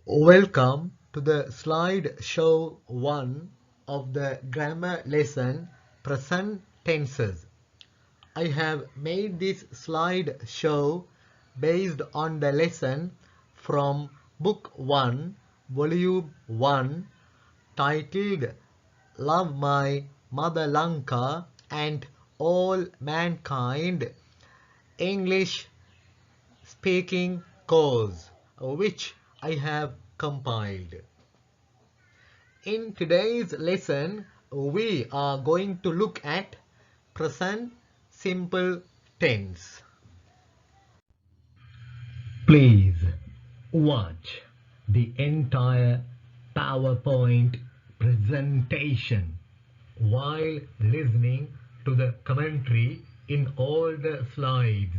Welcome to the slide show 1 of the grammar lesson present tenses. I have made this slide show based on the lesson from Book 1, Volume 1 titled Love My Mother Lanka and All Mankind English Speaking Course, which I have compiled. In today's lesson, we are going to look at present simple tense. Please watch the entire PowerPoint presentation while listening to the commentary in all the slides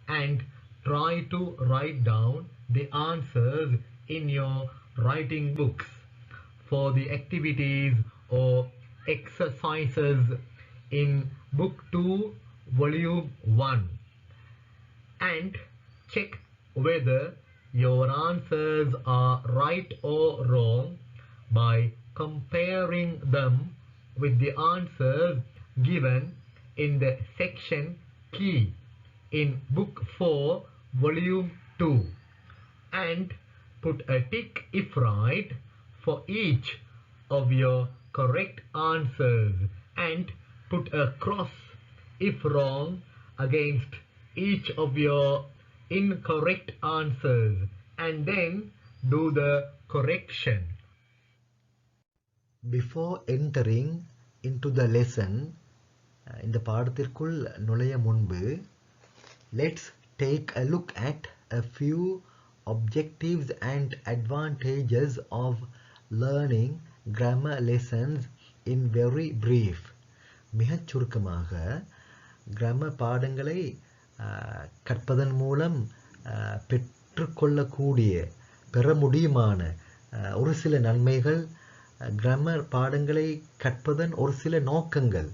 and try to write down the answers in your writing books for the activities or exercises in Book 2, Volume 1, and check whether your answers are right or wrong by comparing them with the answers given in the section Key in Book 4, Volume 2, and put a tick if right for each of your correct answers and put a cross if wrong against each of your incorrect answers and then do the correction. Before entering into the lesson, இந்த பாடத்திற்குள் நுழைய முன்பு, let's take a look at a few objectives and advantages of learning grammar lessons in very brief. மிகச் சுருக்கமாக grammar பாடங்களை கற்பதன் மூலம் பெற முடியுமான ஒரு சில நன்மைகள், கிராமர் பாடங்களை கற்பதன் ஒரு சில நோக்கங்கள்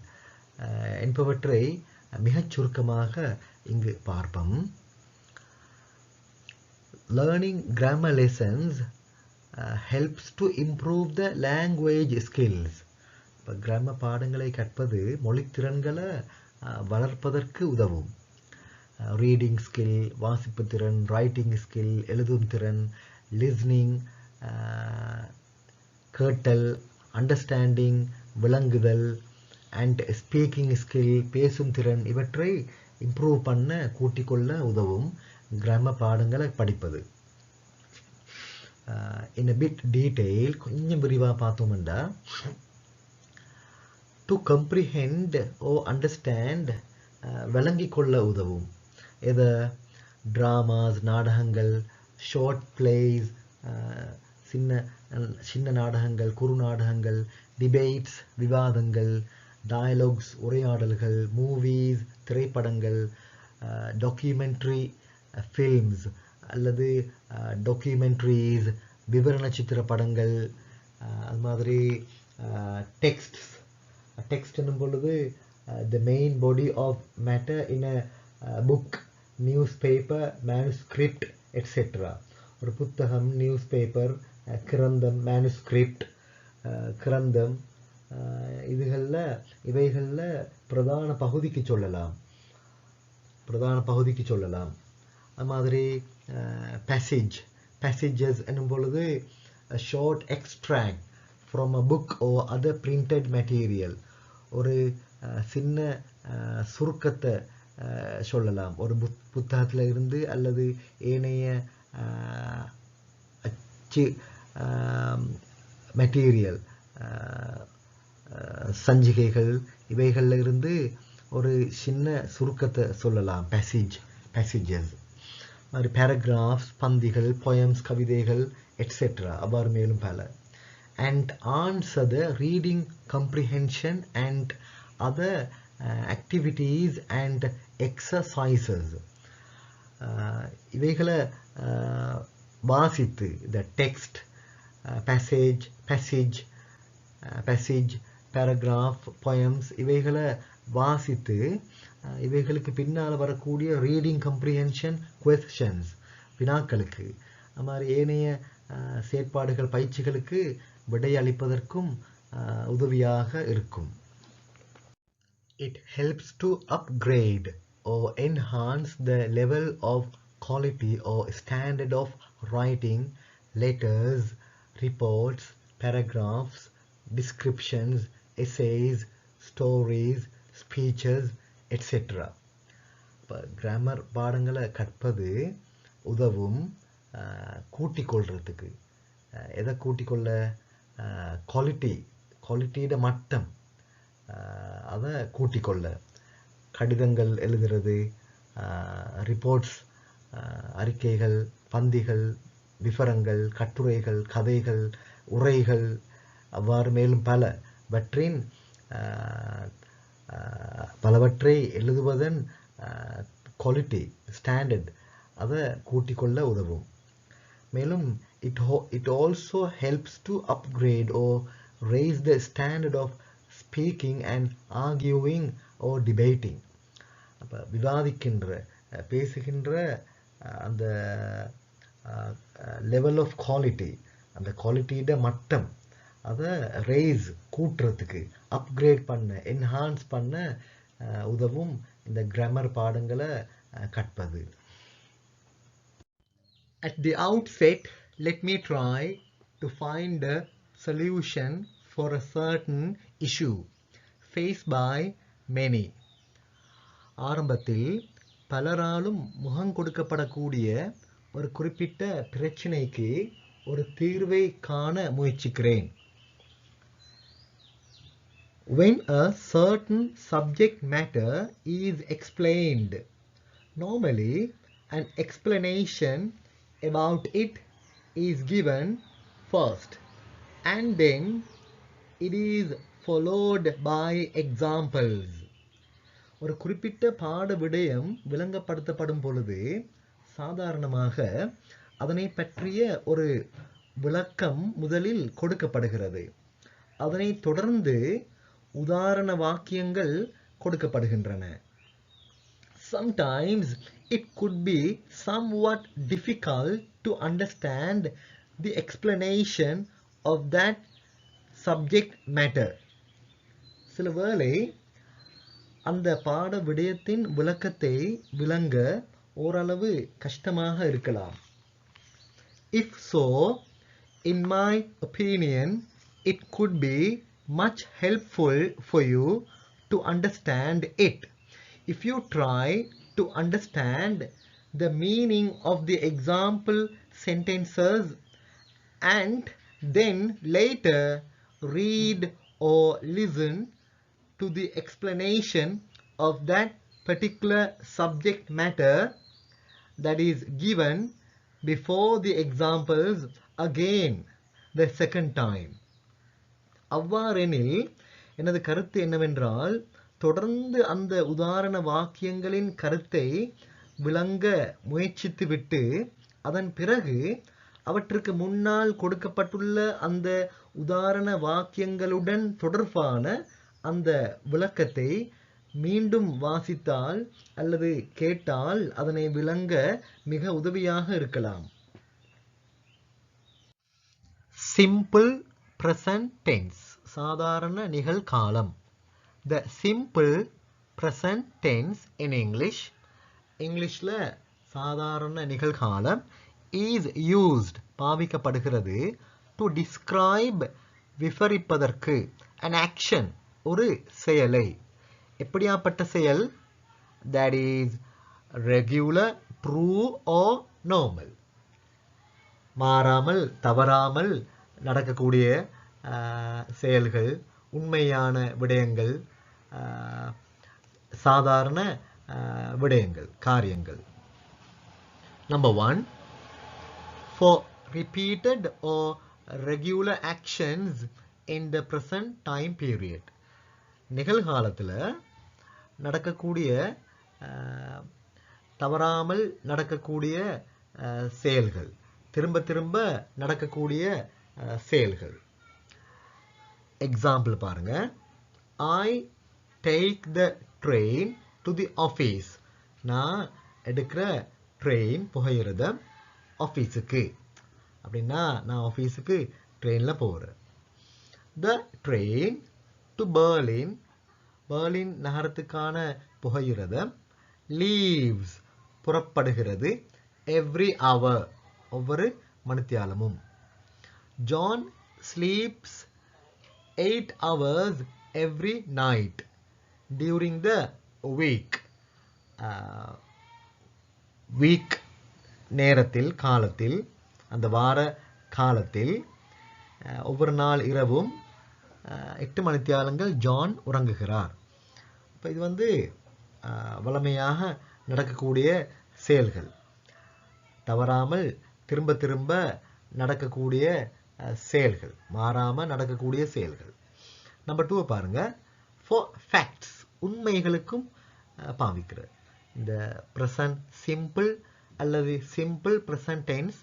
என்பவற்றை மிகச் சுருக்கமாக இங்கு பார்ப்போம். Learning grammar lessons helps to improve the language skills. இப்போ கிராமர் பாடங்களை கற்பது மொழித்திறன்களை வளர்ப்பதற்கு உதவும். ரீடிங் ஸ்கில், வாசிப்பு திறன், ரைட்டிங் ஸ்கில், எழுதும் திறன், லிஸ்னிங், கேட்டல், அண்டர்ஸ்டாண்டிங், விளங்குதல், அண்ட் ஸ்பீக்கிங் ஸ்கில், பேசும் திறன், இவற்றை இம்ப்ரூவ் பண்ண கூட்டிக்கொள்ள உதவும் கிராமர் பாடங்களை படிப்பது. in a bit detail, கொஞ்சம் விரிவாக பார்த்தோம்னா, to comprehend or understand, விளங்கிக் கொள்ள உதவும். எது? டிராமாஸ், நாடகங்கள், ஷார்ட் பிளேஸ், சின்ன நாடகங்கள், குறு நாடகங்கள், டிபேட்ஸ், விவாதங்கள், டயலாக்ஸ், உரையாடல்கள், மூவிஸ், திரைப்படங்கள், டாக்குமெண்ட்ரி ஃபில்ம்ஸ் அல்லது டாக்குமெண்ட்ரிஸ், விவரண சித்திர படங்கள், அது மாதிரி டெக்ஸ்ட்ஸ். டெக்ஸ்ட் என்னும் பொழுது the main body of matter in a book, newspaper, manuscript, etc. ஒரு புத்தகம், நியூஸ் பேப்பர், கிரந்தம், manuscript, கிரந்தம், இவைகளில் பிரதான பகுதிக்கு சொல்லலாம். அது மாதிரி passages என்னும் பொழுது a short extract from a book or other printed material. ஒரு சின்ன சுருக்கத்தை சொல்லலாம் ஒரு புத்தகத்தில் இருந்து அல்லது ஏனைய அச்சு மெட்டீரியல், சஞ்சிகைகள், இவைகளில் இருந்து ஒரு சின்ன சுருக்கத்தை சொல்லலாம். passages மாதிரி பேராகிராஃப்ஸ், பந்திகள், poems, கவிதைகள், எட்ஸெட்ரா, அவ்வாறு மேலும் பல. And answer the reading comprehension and other activities and exercises. இவைகளை வாசித்து, the text, passage, paragraph, poems, இவைகளை வாசித்து இவைகளுக்கு பின்னால் வரக்கூடிய ரீடிங் கம்ப்ரிஹென்ஷன் questions, வினாக்களுக்கு, அது மாதிரி ஏனைய செயற்பாடுகள் பயிற்சிகளுக்கு விடையளிப்பதற்கும் உதவியாக இருக்கும். It helps to upgrade or enhance the level of quality or standard of writing letters, reports, paragraphs, descriptions, essays, stories, speeches, etc. இப்போ கிராமர் பாடங்களை கற்பது உதவும் கூட்டிக்கொள்றதுக்கு. எதை கூட்டிக்கொள்ள? குவாலிட்டியோட மட்டம் அதை கூட்டிக்கொள்ள. கடிதங்கள் எழுதுறது, ரிப்போர்ட்ஸ், அறிக்கைகள், பந்திகள், விவரங்கள், கட்டுரைகள், கதைகள், உரைகள், அவ்வாறு மேலும் பலவற்றை எழுதுவதன் குவாலிட்டி ஸ்டாண்டர்ட் அதை கூட்டிக்கொள்ள உதவும். மேலும் it also helps to upgrade or raise the standard of speaking and arguing or debating. அப்போ விவாதிக்கின்ற, பேசுகின்ற அந்த லெவல் ஆஃப் குவாலிட்டி, அந்த குவாலிட்டியோட மட்டம் அதை ரேஸ் கூட்டுறதுக்கு, அப்கிரேட் பண்ண, என்ஹான்ஸ் பண்ண உதவும் இந்த கிராமர் பாடங்களை கற்பது. At the outset, let me try to find a solution for a certain issue faced by many. ஆரம்பத்தில் பலராலும் முகம் கொடுக்கப்படக்கூடிய ஒரு குறிப்பிட்ட பிரச்சனைக்கு ஒரு தீர்வை காண முயற்சிக்கிறேன். When a certain subject matter is explained, normally an explanation about it is given first, and then it is followed by examples. ஒரு குறிப்பிட்ட பாட விடயம் விளங்கப்படுத்தப்படும் பொழுது சாதாரணமாக அதனை பற்றிய ஒரு விளக்கம் முதலில் கொடுக்கப்படுகிறது. அதனை தொடர்ந்து உதாரண வாக்கியங்கள் கொடுக்கப்படுகின்றன. Sometimes it could be somewhat difficult to understand the explanation of that subject matter. சில வேளை அந்த பாட விடயத்தின் விளக்கத்தை விளங்க ஓரளவு கஷ்டமாக இருக்கலாம். If so, in my opinion, it could be much helpful for you to understand it if you try to understand the meaning of the example sentences and then later read or listen to the explanation of that particular subject matter that is given before the examples again the second time. அவ்வாறெனில் எனது கருத்து என்னவென்றால், தொடர்ந்து அந்த உதாரண வாக்கியங்களின் கருத்தை விளங்க முயற்சித்துவிட்டு அதன் பிறகு அவற்றுக்கு முன்னால் கொடுக்கப்பட்டுள்ள அந்த உதாரண வாக்கியங்களுடன் தொடர்பான அந்த விளக்கத்தை மீண்டும் வாசித்தால் அல்லது கேட்டால் அதனை விளங்க மிக உதவியாக இருக்கலாம். Simple present tense, சாதாரண நிகழ்காலம். The simple present tense in Englishல சாதாரண நிகழ்காலம் is used, பாவிக்கப்படுகிறது, to describe, விவரிப்பதற்கு, an action, ஒரு செயலை. எப்படியாப்பட்ட செயல்? That is regular, true or normal. மாறாமல், தவறாமல் நடக்கக்கூடிய செயல்கள், உண்மையான விடயங்கள், சாதாரண விடயங்கள், காரியங்கள். Number 1, for repeated or regular actions in the present time period. நிகழ்காலத்தில் நடக்கக்கூடிய, தவறாமல் நடக்கக்கூடிய செயல்கள், திரும்ப திரும்ப நடக்கக்கூடிய செயல்கள். எக்ஸாம்பிள் பாருங்க. I take the train to the office. நான் எடுக்கிற ட்ரெயின், புகையிரதம், ஆஃபீஸுக்கு. அப்படின்னா நான் ஆஃபீஸுக்கு ட்ரெயினில் போகிறேன். The train to Berlin, Berlin நகரத்துக்கான புகையிரதம் லீவ்ஸ் புறப்படுகிறது எவ்ரி hour ஒவ்வொரு மணித்தியாலமும். John sleeps 8 hours every night during the week. Week நேரத்தில் காலத்தில் அந்த வார காலத்தில் ஒவ்வொரு நாள் இரவும் 8 மணித்தியாலங்கள் ஜான் உறங்குகிறார். இப்போ இது வந்து வழமையாக நடக்கக்கூடிய செயல்கள், தவறாமல் திரும்ப திரும்ப நடக்கக்கூடிய செயல்கள், மாறாமல் நடக்கக்கூடிய செயல்கள். நம்பர் 2 பாருங்க, ஃபார் ஃபேக்ட்ஸ் உண்மைகளுக்கும் பாவிக்கிறது. இந்த ப்ரெசன்ட் சிம்பிள் அல்லது சிம்பிள் ப்ரெசன்ட் டென்ஸ்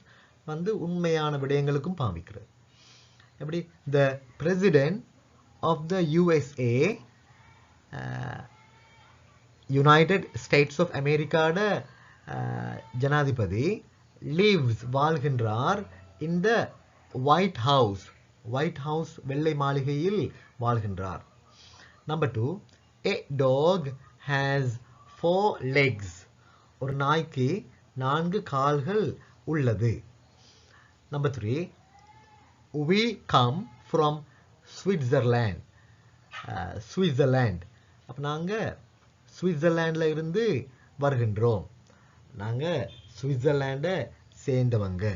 வந்து உண்மையான விடயங்களுக்கும் பாவிக்கிறது. எப்படி, the president of the USA, United States of அமெரிக்காட ஜனாதிபதி லிவ்ஸ் வாழ்கின்றார் இந்த ஒயிட் ஹவுஸ், ஒயிட் ஹவுஸ் வெள்ளை மாளிகையில் வாழ்கின்றார். Number 2, a dog has 4 legs, ஒரு நாய்க்கு 4 கால்கள் உள்ளது. Number 3, we come from Switzerland, Switzerland, அப்போ நாங்கள் சுவிட்சர்லாண்டில் இருந்து வருகின்றோம், நாங்கள் சுவிட்சர்லாண்டை சேர்ந்தவங்க.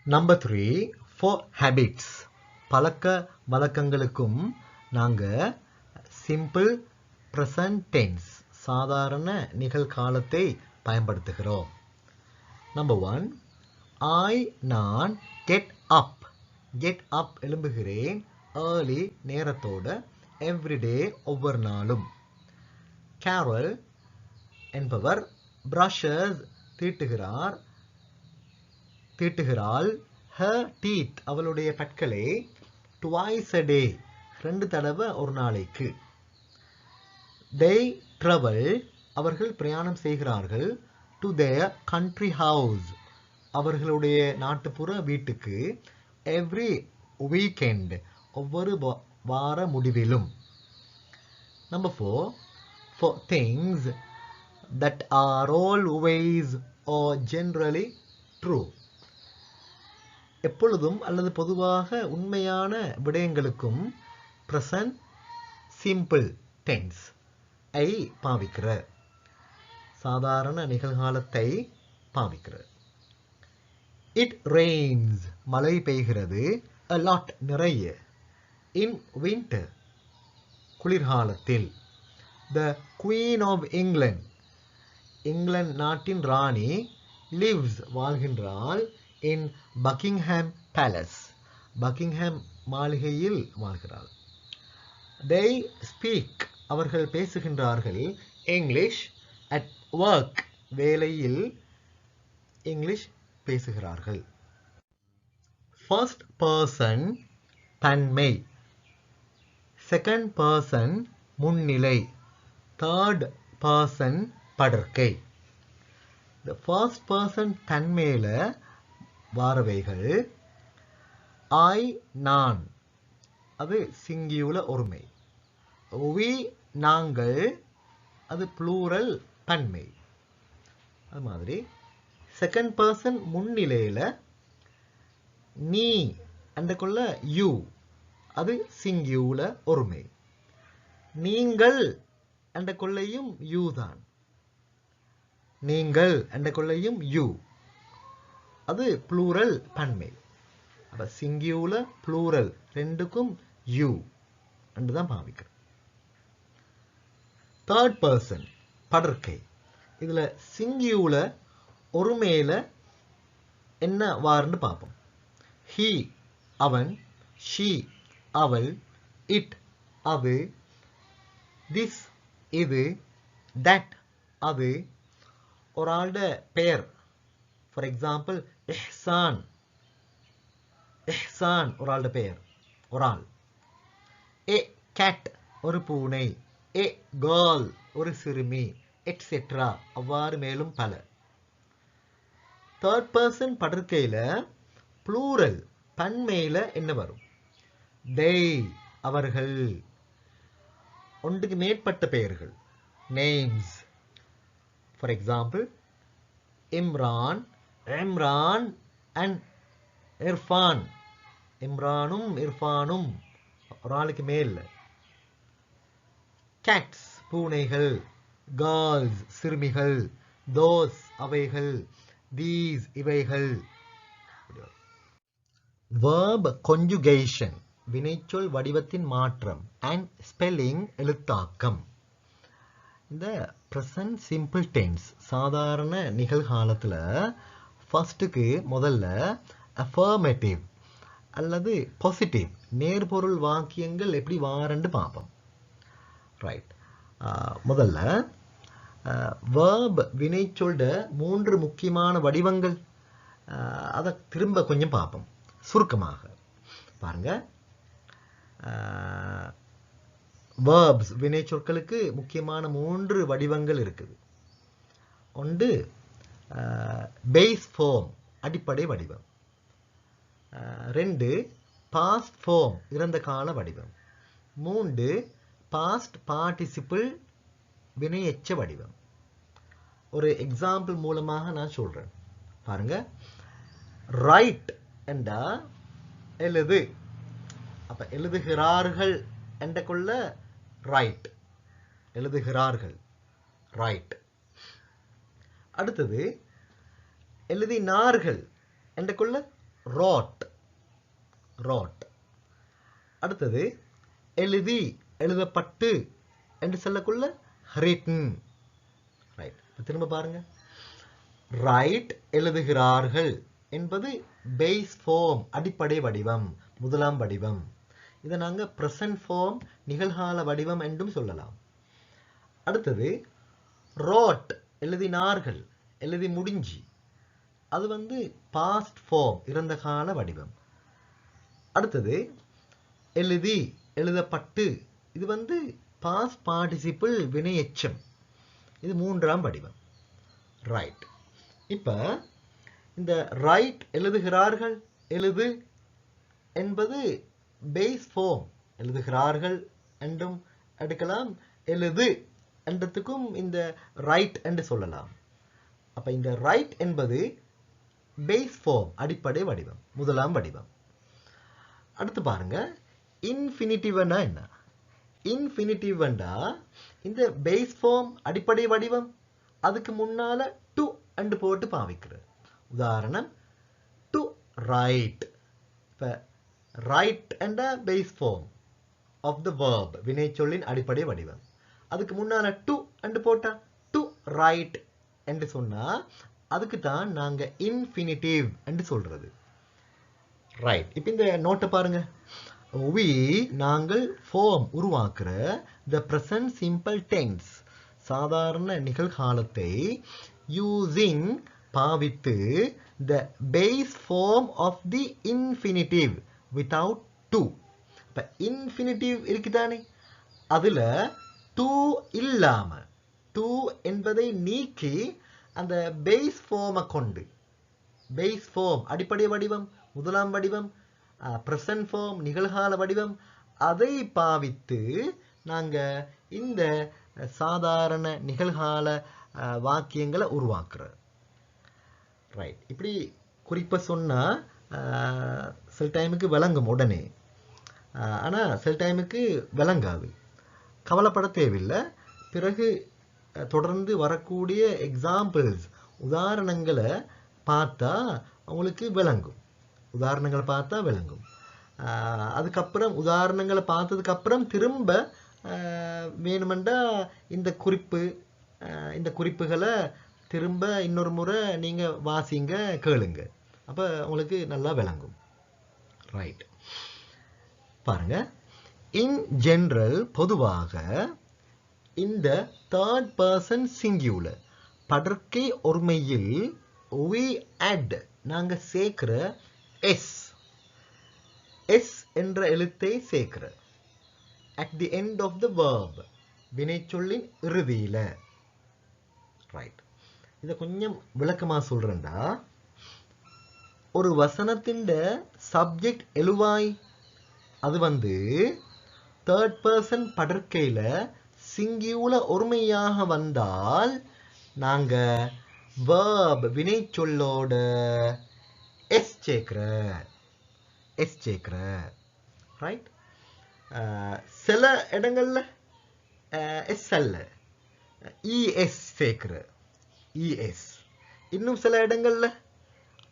நம்பர் 3, ஃபார் ஹேபிட்ஸ் பழக்க வழக்கங்களுக்கும் நாங்கள் சிம்பிள் ப்ரெசன்ட் டென்ஸ் சாதாரண நிகழ்காலத்தை பயன்படுத்துகிறோம். நம்பர் 1, நான் கெட் அப், கெட் அப் எழும்புகிறேன் ஏர்லி நேரத்தோட, எவ்ரிடே ஒவ்வொரு நாளும். கேரல் என்பவர் பிரஷஸ் தீட்டுகிறார், தீட்டுகிறாள், her teeth அவளுடைய பற்களை twice a day 2 தடவை ஒரு நாளைக்கு. they travel அவர்கள் பிரயாணம் செய்கிறார்கள் to their country house அவர்களுடைய நாட்டுப்புற வீட்டுக்கு every weekend ஒவ்வொரு வார முடிவிலும். Number 4, for things that are always or generally true எப்பொழுதும் அல்லது பொதுவாக உண்மையான விடயங்களுக்கும் present simple tense ஐ பாவிக்கிற, சாதாரண நிகழ்காலத்தை பாவிக்கிற. it rains மழை பெய்கிறது a lot நிறைய, in winter குளிர்காலத்தில். the Queen of England England நாட்டின் ராணி lives வாழ்கின்றாள் in Buckingham Palace Buckingham மாளிகையில் வாழ்கிறாள். they speak அவர்கள் பேசுகின்றார்கள் இங்கிலீஷ் at work வேலையில் இங்கிலீஷ் பேசுகிறார்கள். first person தன்மை, second person முன்னிலை, third person படர்க்கை. the first person தன்மையில வாரவைகள் I நான் அது சிங்கியுலர் ஒருமை, we நாங்கள் அது ப்ளூரல் தன்மை. அது மாதிரி செகண்ட் பர்சன் முன்னிலையில் நீ அந்த கொள்ள யூ அது சிங்கியுலர் ஒருமை, நீங்கள் என்ற கொள்ளையும் யூ தான், நீங்கள் என்ற கொள்ளையும் யூ அது ப்ளூரல் பன்மை. அப்ப சிங்கியுலர் ப்ளூரல் ரெண்டுக்கும் யூ என்று தான் பாவிக்கிறோம். தேர்ட் பர்சன் படர்க்கை, இதுல சிங்கியுலர் ஒருமையில என்ன வாருன்னு பார்ப்போம். ஹி அவன், ஷி அவள், இட் அது, திஸ் இது, தட் அது, ஒரு ஆளுடைய பெயர். ஃபார் எக்ஸாம்பிள் இஹ்சான், இஹ்சான் ஒரு ஆளுடைய பெயர், ஒரு ஆள். ஏ கேட் ஒரு பூனை, ஏ கேர்ள் ஒரு சிறுமி, எட்ஸெட்ரா அவ்வாறு மேலும் பல. தேர்ட் பர்சன் படர்க்கையில் ப்ளூரல் பன்மையில் என்ன வரும்? they அவர்கள். ஒன்றுக்கு மேற்பட்ட பெயர்கள் names. For example Imran, Imran and Irfan. இம்ரானும் இர்ஃபானும் ஒரு ஆளுக்கு மேல். கேட்ஸ் பூனைகள், கேர்ள்ஸ் சிறுமிகள், தோஸ் அவைகள், தீஸ் இவைகள். verb conjugation வினைச்சொல் வடிவத்தின் மாற்றம் and spelling எழுத்தாக்கம். இந்த present simple tense சாதாரண நிகழ்காலத்தில் ஃபர்ஸ்ட்டுக்கு முதல்ல affirmative அல்லது பாசிட்டிவ் நேர்பொருள் வாக்கியங்கள் எப்படி வாரண்டு பார்ப்போம். ரைட், முதல்ல verb வினைச்சொல்ட 3 முக்கியமான வடிவங்கள், அதை திரும்ப கொஞ்சம் பார்ப்போம் சுருக்கமாக. பாருங்க, verbs வினைச்சொற்களுக்கு முக்கியமான 3 வடிவங்கள் இருக்குது. ஒன்று பேஸ் ஃபார்ம் அடிப்படை வடிவம், 2 பாஸ்ட் ஃபார்ம் இறந்த கால வடிவம், 3 பாஸ்ட் பார்ட்டிசிபிள் வினையெச்ச வடிவம். ஒரு எக்ஸாம்பிள் மூலமாக நான் சொல்றேன். பாருங்க, ரைட் என்றா எழுது. அப்ப எழுதுகிறார்கள் என்ற கொள்ள ரைட், எழுதுகிறார்கள் ரைட். அடுத்தது எழுதினார்கள் என்ற கொள்ள ரோட், ரோட். அடுத்தது எழுதி எழுதப்பட்டு என்று சொல்லக்குள்ள ரிட்டன். ரைட், திரும்ப பாருங்க, ரைட் எழுதுகிறார்கள் என்பது பேஸ் ஃபார்ம் அடிப்படை வடிவம், முதலாம் வடிவம். இதை நாங்கள் பிரசன்ட் ஃபார்ம் நிகழ்கால வடிவம் என்றும் சொல்லலாம். அடுத்தது ரோட் எழுதினார்கள், எழுதி முடிஞ்சி, அது பாஸ்ட் ஃபார்ம் இறந்த கால வடிவம். அடுத்தது எழுதி எழுதப்பட்டு, இது பாஸ்ட் பார்ட்டிசிபிள் வினையெச்சம், இது 3ஆம் வடிவம். ரைட், இப்போ இந்த ரைட் எழுதுகிறார்கள் எழுது என்பது பேஸ் ஃபார்ம், எழுதுகிறார்கள் என்றும் எடுக்கலாம், எழுது என்றதுக்கும் இந்த ரைட் என்று சொல்லலாம். அப்ப இந்த ரைட் என்பது பேஸ் ஃபார்ம் அடிப்படை வடிவம், முதலாம் வடிவம். அடுத்து பாருங்க, இன்ஃபினிட்டிவ்னா என்ன? இன்ஃபினிட்டிவ்னா இந்த பேஸ் ஃபார்ம் அடிப்படை வடிவம், அதுக்கு முன்னால டு என்று போட்டு பாவிக்கிறது. உதாரணம் டு ரைட். இப்போ ரைட் என்ற base form of the verb வினைச்சொல்லின் அடிப்படை வடிவம், அதுக்கு முன்னால டு என்று போட்டா டு ரைட் என்று சொன்னா அதுக்கு தான் நாங்க இன்ஃபினிட்டிவ் என்று சொல்றது. ரைட், இப்போ இந்த நோட்டை பாருங்க. we நாங்கள் ஃபார்ம் உருவாக்குற the present simple tense சாதாரண நிகழ்காலத்தை using பாவித்து the base form of the infinitive without to. இப்ப infinitive இருக்குதானே, அதுல to இல்லாம, to என்பதை நீக்கி அந்த பேஸ் ஃபார்மை கொண்டு, பேஸ் ஃபார்ம் அடிப்படை வடிவம் முதலாம் வடிவம், பிரசன்ட் ஃபார்ம் நிகழ்கால வடிவம், அதை பாவித்து நாங்க இந்த சாதாரண நிகழ்கால வாக்கியங்களை உருவாக்குறோம். ரைட், இப்படி குறிப்பா சொன்னா சில டைமுக்கு விளங்கும் உடனே, ஆனா சில டைமுக்கு விளங்காது. கவலைப்பட தேவையில்லை. பிறகு தொடர்ந்து வரக்கூடிய எக்ஸாம்பிள்ஸ் உதாரணங்களை பார்த்தா உங்களுக்கு விளங்கும், உதாரணங்களை பார்த்தா விளங்கும். அதுக்கப்புறம் உதாரணங்களை பார்த்ததுக்கு அப்புறம் திரும்ப வேணுமெண்டா இந்த குறிப்புகளை திரும்ப இன்னொரு முறை நீங்க வாசிங்க, கேளுங்க, அப்ப உங்களுக்கு நல்லா விளங்கும். ரைட், பாருங்க, இன் ஜெனரல் பொதுவாக இந்த தேர்ட் பர்சன் சிங்குலர் படர்க்கை ஒருமையில் we add நாங்க சேர்க்கிற எஸ் என்ற எழுத்தை சேர்க்கிற at the end of the verb வினைச்சொல்லின் இறுதியில. ரைட், இதை கொஞ்சம் விளக்கமா சொல்றேன்டா. ஒரு வசனத்தின் சப்ஜெக்ட் எழுவாய் அது வந்து தேர்ட் பர்சன் படர்க்கையில் சிங்கியுலர் ஒருமையாக வந்தால் நாங்க verb வினை சொல்லோட எஸ் சேர்க்கிற ரைட். சில இடங்கள்ல எஸ் அல்ல இஎஸ் சேர்க்கிற இஎஸ், இன்னும் சில இடங்கள்ல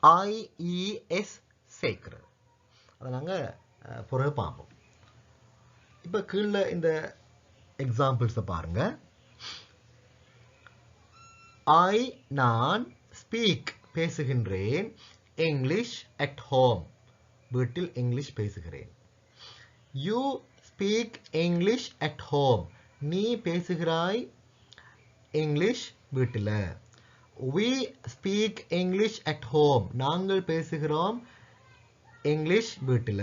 ஐஇஎஸ் சேர்க்கிற. அதை நாங்கள் பிறகு பார்ப்போம். இப்போ கீழே இந்த எக்ஸாம்பிள்ஸை பாருங்க. நான் ஸ்பீக் பேசுகின்றேன் இங்கிலீஷ் அட் ஹோம் வீட்டில் இங்கிலீஷ் பேசுகிறேன். You speak English at home நீ பேசுகிறாய் இங்கிலீஷ் வீட்டில். we speak English at home நாங்கள் பேசுகிறோம் இங்கிலீஷ் வீட்டில்.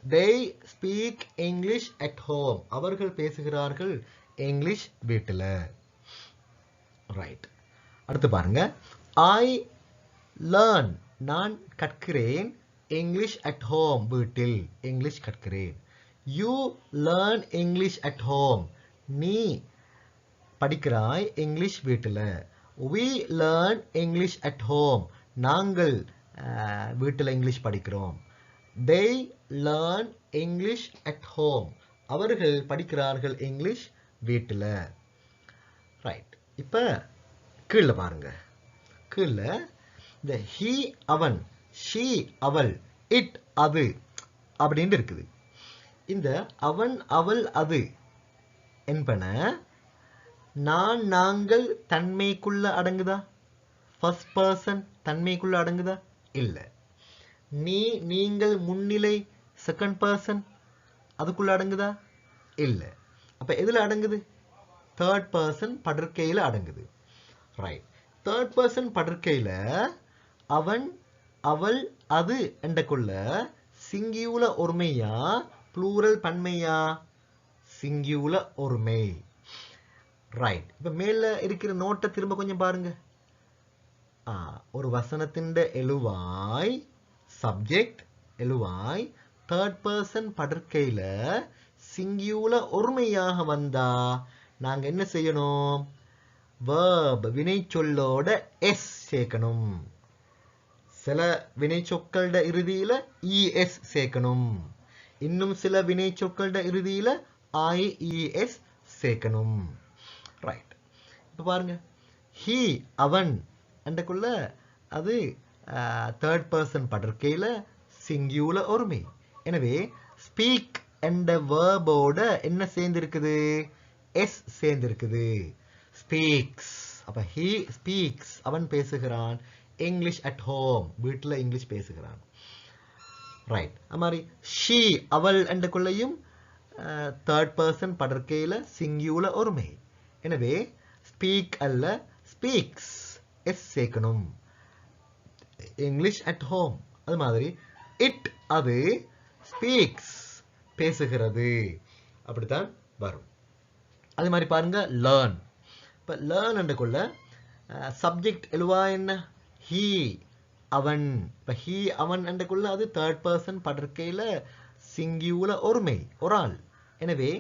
they speak English at home அவர்கள் பேசுகிறார்கள் இங்கிலீஷ் வீட்டில். ரைட். அடுத்து பாருங்க. I learn நான் கற்கிறேன் இங்கிலீஷ் at home வீட்டில் இங்கிலீஷ் கற்கிறேன். you learn English at home நீ படிக்கிறாய் இங்கிலீஷ் வீட்டில். we learn English at home நாங்கள் வீட்டில் இங்கிலீஷ் படிக்கிறோம். they learn English at home அவர்கள் படிக்கிறார்கள் இங்கிலீஷ் வீட்டில். ரைட். இப்போ கீழே பாருங்க. கீழே இந்த he அவன், she அவள், it அது அப்படின்னு இருக்குது. இந்த அவன் அவள் அது என்பன நான் நாங்கள் தன்மைக்குள்ள அடங்குதா? First person தன்மைக்குள்ள அடங்குதா? இல்லை. நீ நீங்கள் முன்னிலை செகண்ட் பர்சன் அதுக்குள்ள அடங்குதா? இல்லை. அப்ப எதுல அடங்குது? தேர்ட் பர்சன் படர்க்கையில் அடங்குது. ரைட். தேர்ட் பர்சன் படர்க்கையில் அவன் அவள் அது என்றக்குள்ள சிங்கியுலர் ஒருமையா ப்ளூரல் பன்மையா? சிங்கியுலர் ஒருமை. ரைட். இப்ப மேல இருக்கிற நோட்டை திரும்ப கொஞ்சம் பாருங்க. ஒரு வசனத்தின் எழுவாய் சப்ஜெக்ட் எழுவாய் தேர்ட் பர்சன் படர்க்கையில சிங்கியுலர் ஒருமையாக வந்தா நாங்க என்ன செய்யணும்? verb வினை சொல்லோட எஸ் சேர்க்கணும். சில வினை சொற்களோட இறுதியில இஎஸ் சேர்க்கணும். இன்னும் சில வினை சொற்களோட இறுதியில ஐஇஎஸ் சேர்க்கணும். ரைட். இப்போ பாருங்க. he அவன் அண்டக்குள்ள அது தேர்ட் பர்சன் படர்க்கையில் சிங்கியுலர் ஒருமை. எனவே ஸ்பீக் என்ற வேர்போட என்ன சேர்ந்திருக்குது? எஸ் சேர்ந்திருக்குது. ஸ்பீக்ஸ். அப்ப he speaks அவன் பேசுகிறான் இங்கிலீஷ் அட் ஹோம் வீட்டில் இங்கிலீஷ் பேசுகிறான். ரைட். அது மாதிரி she அவள் என்றக்குள்ளையும் தேர்ட் பர்சன் படர்க்கையில் சிங்கியுலர் ஒருமை. எனவே ஸ்பீக் அல்ல ஸ்பீக்ஸ் எஸ் சேர்க்கணும் இங்கிலீஷ் அட் ஹோம். அது மாதிரி இட் அது ஸ்பீக்ஸ் பேசுகிறது அப்படித்தான் வரும். அது மாதிரி பாருங்க லேர்ன். இப்போ லேர்ன் என்றக்குள்ள சப்ஜெக்ட் எழுவா என்ன? ஹீ அவன். இப்போ ஹீ அவன் என்றக்குள்ள அது தேர்ட் பர்சன் படர்க்கையில் சிங்கியுலர் ஒருமை ஒரு ஆள். எனவே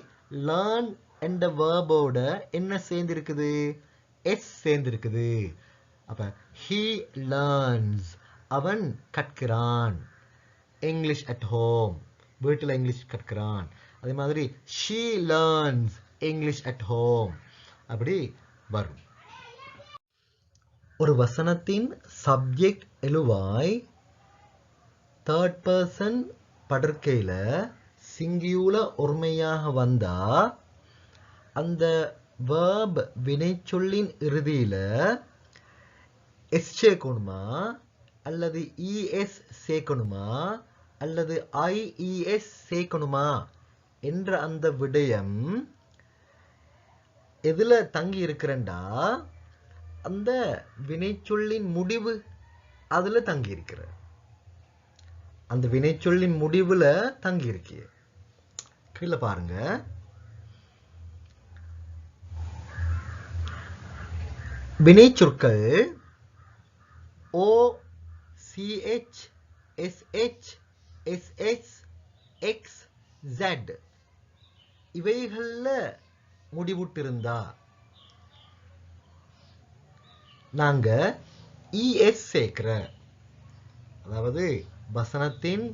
லேர்ன் என்ற வேர்போட என்ன சேர்ந்திருக்குது? எஸ் சேர்ந்திருக்குது. அப்ப he learns அவன் கற்கிறான் இங்கிலீஷ் அட் ஹோம் வீட்டில் இங்கிலீஷ் கற்கிறான். அதே மாதிரி she learns English at home அப்படி வரும். ஒரு வசனத்தின் சப்ஜெக்ட் எழுவாய் தேர்ட் பர்சன் படர்க்கையில சிங்கியுலர் ஒருமையாக வந்தா அந்த verb வினைச்சொல்லின் இறுதியில எஸ் சேர்க்கணுமா அல்லது இஎஸ் சேர்க்கணுமா அல்லது ஐஇஎஸ் சேர்க்கணுமா என்ற அந்த விடயம் எதுல தங்கி இருக்கிறண்டா அந்த வினைச்சொல்லின் முடிவு அதுல தங்கி இருக்கிற. அந்த வினைச்சொல்லின் முடிவுல தங்கி இருக்கு. கீழே பாருங்க. வினைச்சொற்கள் OCH SH, SS, X, Z இவைகள்ல முடிவுட்டிருந்தா நாங்க ES சேர்க்கிற, அதாவது வசனத்தின்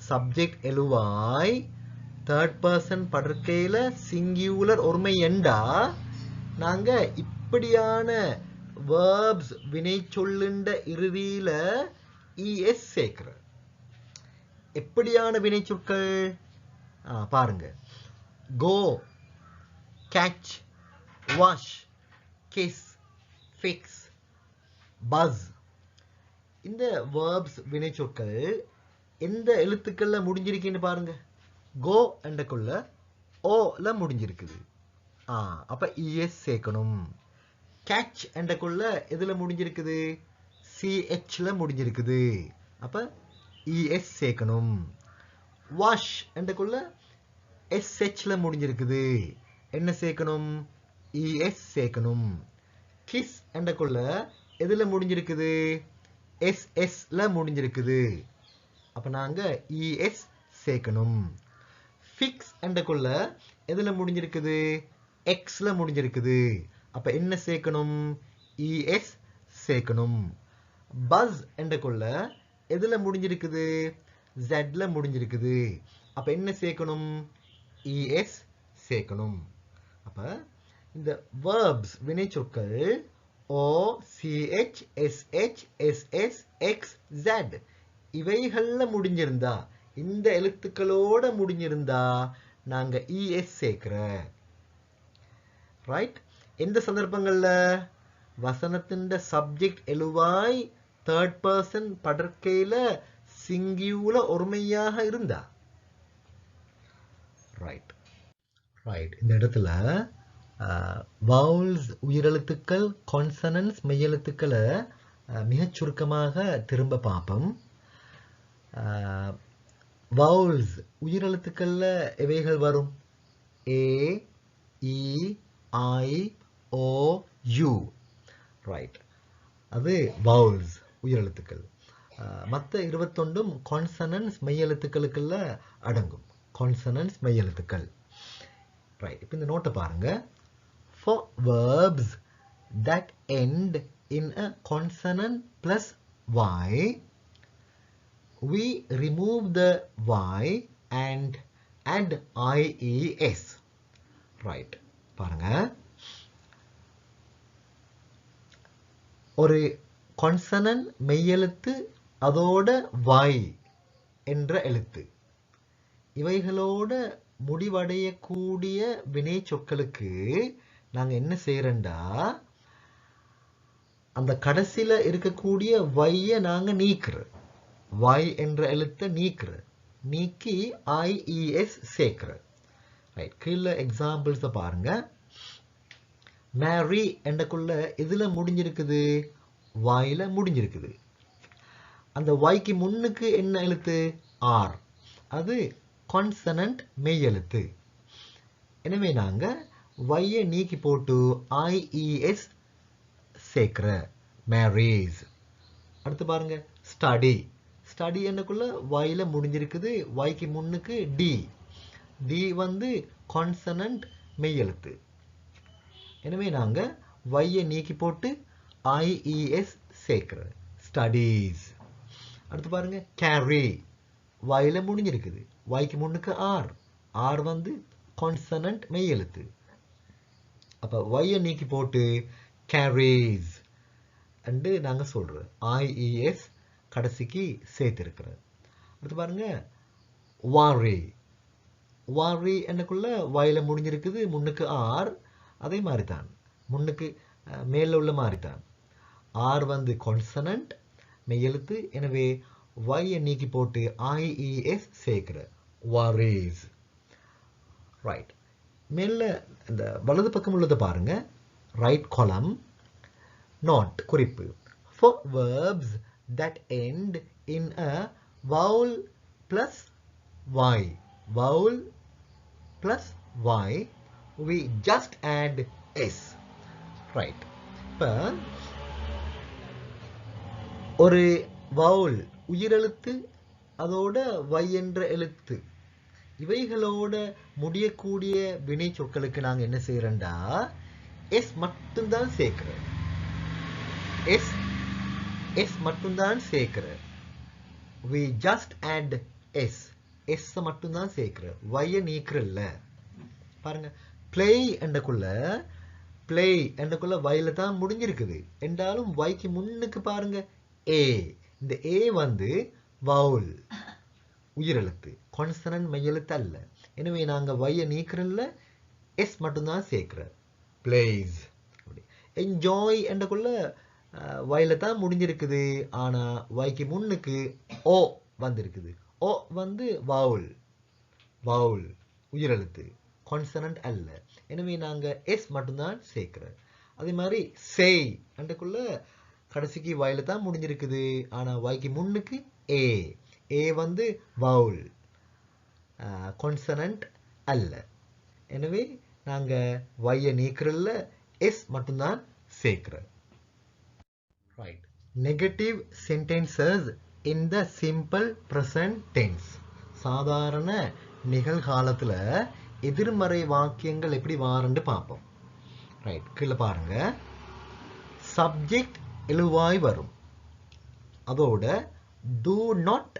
சப்ஜெக்ட் எழுவாய் தேர்ட் பர்சன் படுக்கையில சிங்கியூலர் ஒருமை எண்டா நாங்க இப்படியான verbs வினை சொல்லுண்ட இறுதியில ES சேர்க்கிற. எப்படியான வினை சொற்கள் பாருங்க. go, catch, wash, kiss, fix, buzz. இந்த verbs வினை சொற்கள் எந்த எழுத்துக்கள்ல முடிஞ்சிருக்குன்னு பாருங்க. go என்றக்குள்ள ஓல முடிஞ்சிருக்குது. அப்ப ES சேர்க்கணும். catch என்றக்குள்ள எதுல முடிஞ்சிருக்குது? CHல முடிஞ்சிருக்குது. அப்ப ES சேர்க்கணும். wash என்றக்குள்ள SHல முடிஞ்சிருக்குது. என்ன சேர்க்கணும்? ES சேர்க்கணும். kiss என்றக்குள்ள எதுல முடிஞ்சிருக்குது? SSல முடிஞ்சிருக்குது. அப்ப நாங்க ES சேர்க்கணும். fix என்றக்குள்ள எதுல முடிஞ்சிருக்குது? Xல முடிஞ்சிருக்குது. அப்ப என்ன சேர்க்கணும்? ES சேர்க்கணும். buzz என்றக்குள்ள எதுல முடிஞ்சிருக்குது? Zல முடிஞ்சிருக்குது. அப்ப என்ன சேர்க்கணும்? ES சேர்க்கணும். அப்ப இந்த verbs வினை சொற்கள் O, CH, SH, SS, X, Z இவைகள்ல முடிஞ்சிருந்தா, இந்த எழுத்துக்களோட முடிஞ்சிருந்தா நாங்க ES சேர்க்கிற. ரைட்? எந்த சந்தர்ப்பங்கள்ல? வசனத்தின் சப்ஜெக்ட் எழுவாய் தேர்ட் பர்சன் படற்கையில சிங்கியூலர் ஒருமையாக இருந்தா. ரைட் ரைட் இந்த இடத்துல வவுல்ஸ் உயிரெழுத்துக்கள், கான்சனன்ஸ் மெய்யெழுத்துக்களை மிகச் சுருக்கமாக திரும்ப பார்ப்போம். வவுல்ஸ் உயிரெழுத்துக்கள்ல எவைகள் வரும்? A, E, I, O, U. Right, அது வவுல்ஸ் உயிரெழுத்துக்கள். மற்ற 21 கான்சனன்ஸ் மெய்யெழுத்துக்களுக்குள்ள அடங்கும். கான்சனன்ஸ் மெய்யெழுத்துக்கள். ரைட், இப்போ இந்த நோட்டை பாருங்க. For verbs that end in a consonant plus Y, we remove the Y and add IES. Right, பாருங்க. ஒரு கான்சனன்ட் மெய்யெழுத்து அதோட Y என்ற எழுத்து இவைகளோட முடிவடையக்கூடிய வினை சொற்களுக்கு நாங்க என்ன செய்யறோம்டா, அந்த கடைசியில இருக்கக்கூடிய வைய நாங்க நீக்கிறோம். Y என்ற எழுத்தை நீக்கிறோம். நீக்கி IES சேர்க்கிறோம். ரைட், கீழே எக்ஸாம்பிள்ஸ் பாருங்க. மேரி என்றக்குள்ள எதுல முடிஞ்சிருக்குது? Yல முடிஞ்சிருக்குது. அந்த Yக்கு முன்னுக்கு என்ன எழுத்து? R. அது கான்சனன்ட் மெய்யெழுத்து. எனவே நாங்க Yயை நீக்கி போட்டு IES சேர்க்கிற. மேரீஸ். அடுத்து பாருங்க, ஸ்டடி. ஸ்டடி என்னக்குள்ள Yல முடிஞ்சிருக்குது. Yக்கு முன்னுக்கு D. D வந்து கான்சனன்ட் மெய்யெழுத்து. எனவே நாங்க Yயை நீக்கி போட்டு IES சேர்க்கிற. ஸ்டடீஸ். அடுத்து பாருங்க, கேரி. Yல முடிஞ்சிருக்குது. Yக்கு முன்னுக்கு R. R வந்து கான்சனன்ட் மெய்யெழுத்து. அப்ப Yயை நீக்கி போட்டு கேரீஸ் என்று நாங்க சொல்றோம். IES கடைசிக்கு சேர்த்திருக்கிறோம். அடுத்து பாருங்க, வாரி. வாரி என்னக்குள்ள Yல முடிஞ்சிருக்குது. முன்னுக்கு R. அதே மாதிரி தான், முன்னுக்கு மேல உள்ள மாதிரி தான். R வந்து கான்சனன்ட் மெய்யெழுத்து. எனவே Yயை நீக்கி போட்டு IES சேர்க்கிற. வாரீஸ். ரைட், மேல இந்த வலது பக்கம் உள்ளதை பாருங்க. ரைட் காலம். நோட், குறிப்பு. For verbs that end in a vowel plus Y, vowel plus Y, we just add S. Right, இப்போ ஒரு வவுல் உயிரெழுத்து அதோட y என்ற எழுத்து இவைகளோட முடியக்கூடிய வினை சொற்களுக்கு நாங்க என்ன செய்யறோம்டா எஸ் மட்டும்தான் சேர்க்கிறோம். எஸ் மட்டும்தான் சேர்க்கிறோம். we just add s மட்டும்தான் சேர்க்கிறோம். y நீக்கிறல்ல. பாருங்க play என்றக்குள்ள yல தான் முடிஞ்சிருக்குது என்றாலும் yக்கு முன்னுக்கு பாருங்க a. இந்த a வந்து வவுல் உயிரெழுத்து, கான்சனன்ட் மெய்யெழுத்து அல்ல. எனவே நாங்க y நீக்கிறல்ல, s மட்டும்தான் சேர்க்கிறோம். plays. என்ஜாய் என்றக்குள்ள yல தான் முடிஞ்சிருக்குது, ஆனா yக்கு முன்னுக்கு o வந்திருக்குது. o வந்து வவுல் உயிரெழுத்து, கான்சனன்ட் அல்ல. எனவே நாங்க s மட்டும்தான் சேர்க்கிறோம். அதே மாதிரி say என்றக்குள்ள கடைசிக்கு yல தான் முடிஞ்சிருக்குது, ஆனா yக்கு முன்னுக்கு a வந்து வவுல் கான்சனன்ட் அல்ல. எனவே நாங்க y நீக்கிறல்ல, s மட்டும்தான் சேர்க்கிறோம். Right. Negative sentences in the simple present tense. சாதாரண நிகழ்காலத்துல எதிர்மறை வாக்கியங்கள் எப்படி வாரண்டு பார்ப்போம். ரைட், கீழே பாருங்க. சப்ஜெக்ட் எழுவாய் வரும், அதோட do not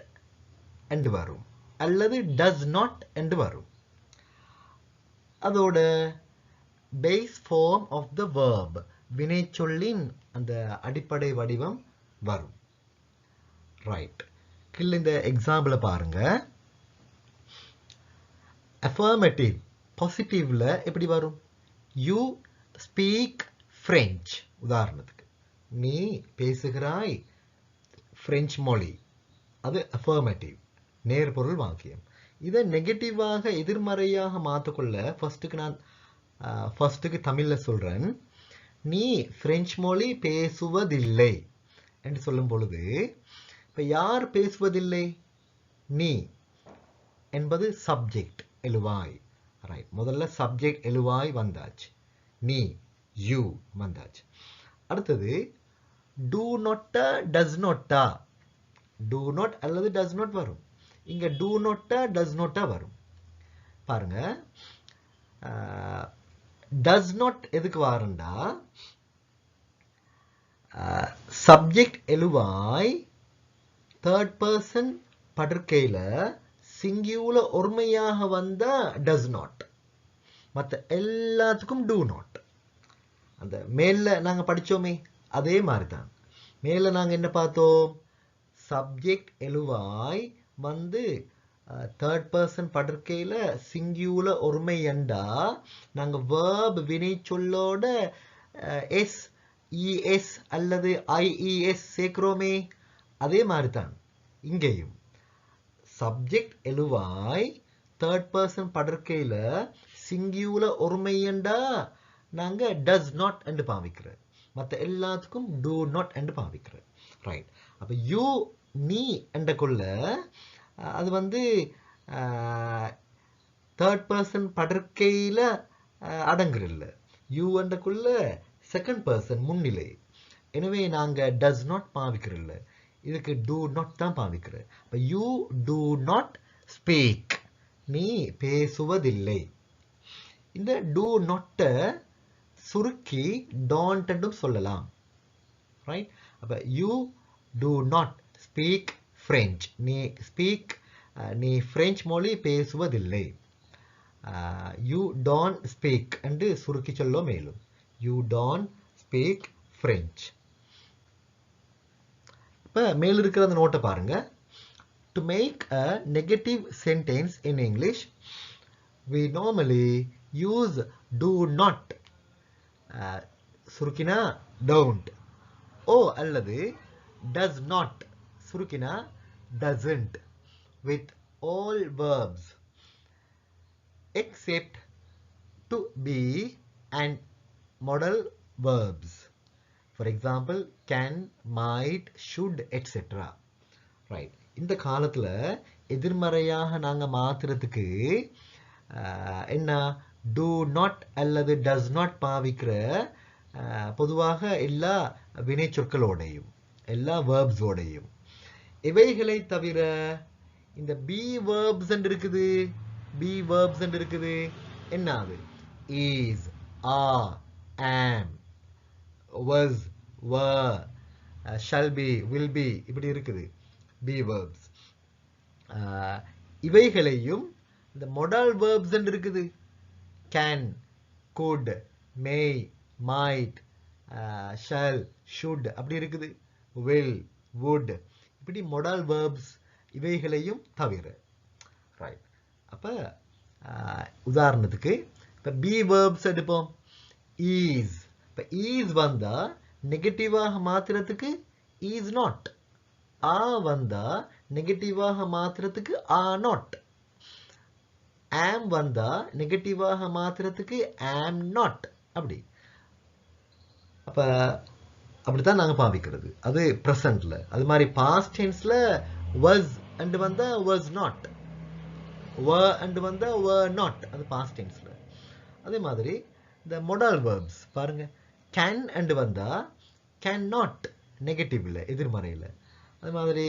என்று வரும், அல்லது does not என்று வரும். அதோட base form of the verb வினைச்சொல்லின் அந்த அடிப்படை வடிவம் வரும். ரைட், கீழே இந்த எக்ஸாம்பிள பாருங்க. affirmative பாசிட்டிவ்ல எப்படி வரும்? you speak French. உதாரணத்துக்கு நீ பேசுகிறாய் பிரெஞ்சு மொழி, அது affirmative நேர்பொருள் வாக்கியம். இதை நெகட்டிவாக எதிர்மறையாக மாற்றிக்கொள்ள ஃபர்ஸ்ட்டுக்கு தமிழ்ல சொல்றேன். நீ பிரெஞ்சு மொழி பேசுவதில்லை என்று சொல்லும் பொழுது இப்ப யார் பேசுவதில்லை? நீ என்பது சப்ஜெக்ட் எழுவாய். ரைட், முதல்ல சப்ஜெக்ட் எழுவாய் வந்தாச்சு, நீ யூ வந்தாச்சு. அடுத்தது do not does not. do not அல்லது does not வரும். இங்க do not does not வரும். பாருங்க, does not எதுக்கு வாரண்டா சப்ஜெக்ட் எழுவாய் தேர்ட் பர்சன் படுக்கையில சிங்கியூல ஒருமையாக வந்தா does not, மற்ற எல்லாத்துக்கும் do not. அந்த மேல நாங்க படிச்சோமே அதே மாதிரி தான். மேல நாங்க என்ன பார்த்தோம்? சப்ஜெக்ட் எழுவாய் வந்து தேர்ட் பர்சன் படுக்கையில சிங்கியூல ஒருமை என்றா நாங்க verb வினை சொல்லோட s es அல்லது ies சேர்க்கிறோமே, அதே மாதிரி தான் இங்கேயும். சப்ஜெக்ட் எழுவாய் தேர்ட் பர்சன் படுக்கையில சிங்கியூல ஒருமை என்றா நாங்க does not என்று பாவிக்கிறோம், மற்ற எல்லாத்துக்கும் do not என்று பாவிக்கிறோம். ரைட், அப்ப யூ நீ என்ற கொள்ள அது வந்து தேர்ட் பர்சன் படுக்கையில அடங்குறில்ல. யூ என்ற கொள்ள செகண்ட் பர்சன் முன்னிலை. எனவே நாங்க does not பாவிக்கிறோம்ல, இதுக்கு do not தான் பாவிக்கிறோம். அப்ப யூ do not speak, நீ பேசுவதில்லை. இந்த do not சுருக்கி don't என்றும் சொல்லலாம். ரைட், அப்ப you do not speak French, நீ பிரெஞ்சு மொழி பேசுவதில்லை. you don't speak என்று சுருக்கி சொல்ல மேலும் you don't speak French. இப்ப மேல இருக்கிற அந்த நோட்டை பாருங்க. to make a negative sentence in English we normally use do not, சுருக்கினா don't, ஓ அல்லது does not சுருக்கினா doesn't, with all verbs except to be and modal verbs. For example, can, might, should, etc. Right. இந்த காலத்துல எதிர்மறையாக நாங்க மாத்துறதுக்கு என்ன do not அல்லது does not பாவிக்கிற பொதுவாக எல்லா வினை சொற்களோடையும் எல்லா verbs ஓடையும். இவைகளை தவிர இந்த be verbs இருக்குது, be verbs இருக்குது. என்ன அது? is, are, am, was, were, shall be, will be, இப்படி இருக்குது be verbs. இவைகளையும் இந்த modal verbs இருக்குது. can, could, may, might, shall, should அப்படி இருக்குது. will, would இப்படி modal verbs இவைகளையும் தவிர. ரைட். அப்போ உதாரணத்துக்கு இப்போ be verbs எடுப்போம். is. இப்போ is வந்தா நெகட்டிவாக மாத்திரத்துக்கு is not. வந்தா நெகட்டிவாக மாத்திரத்துக்கு are not. am வந்தா நெகட்டிவாக மாத்திரத்துக்கு am not. அப்படி அப்ப அப்படித்தான் நாங்க பாவிக்கிறது. அது பிரசன்ட்ல. அது மாதிரி பாஸ்ட் டென்ஸ்ல was and வந்தா was not, were and வந்தா were not. அது பாஸ்ட் டென்ஸ்ல. அதே மாதிரி இந்த modal verbs பாருங்க. can and வந்தா can not நெகட்டிவ்ல, எதிர்மறையில. அது மாதிரி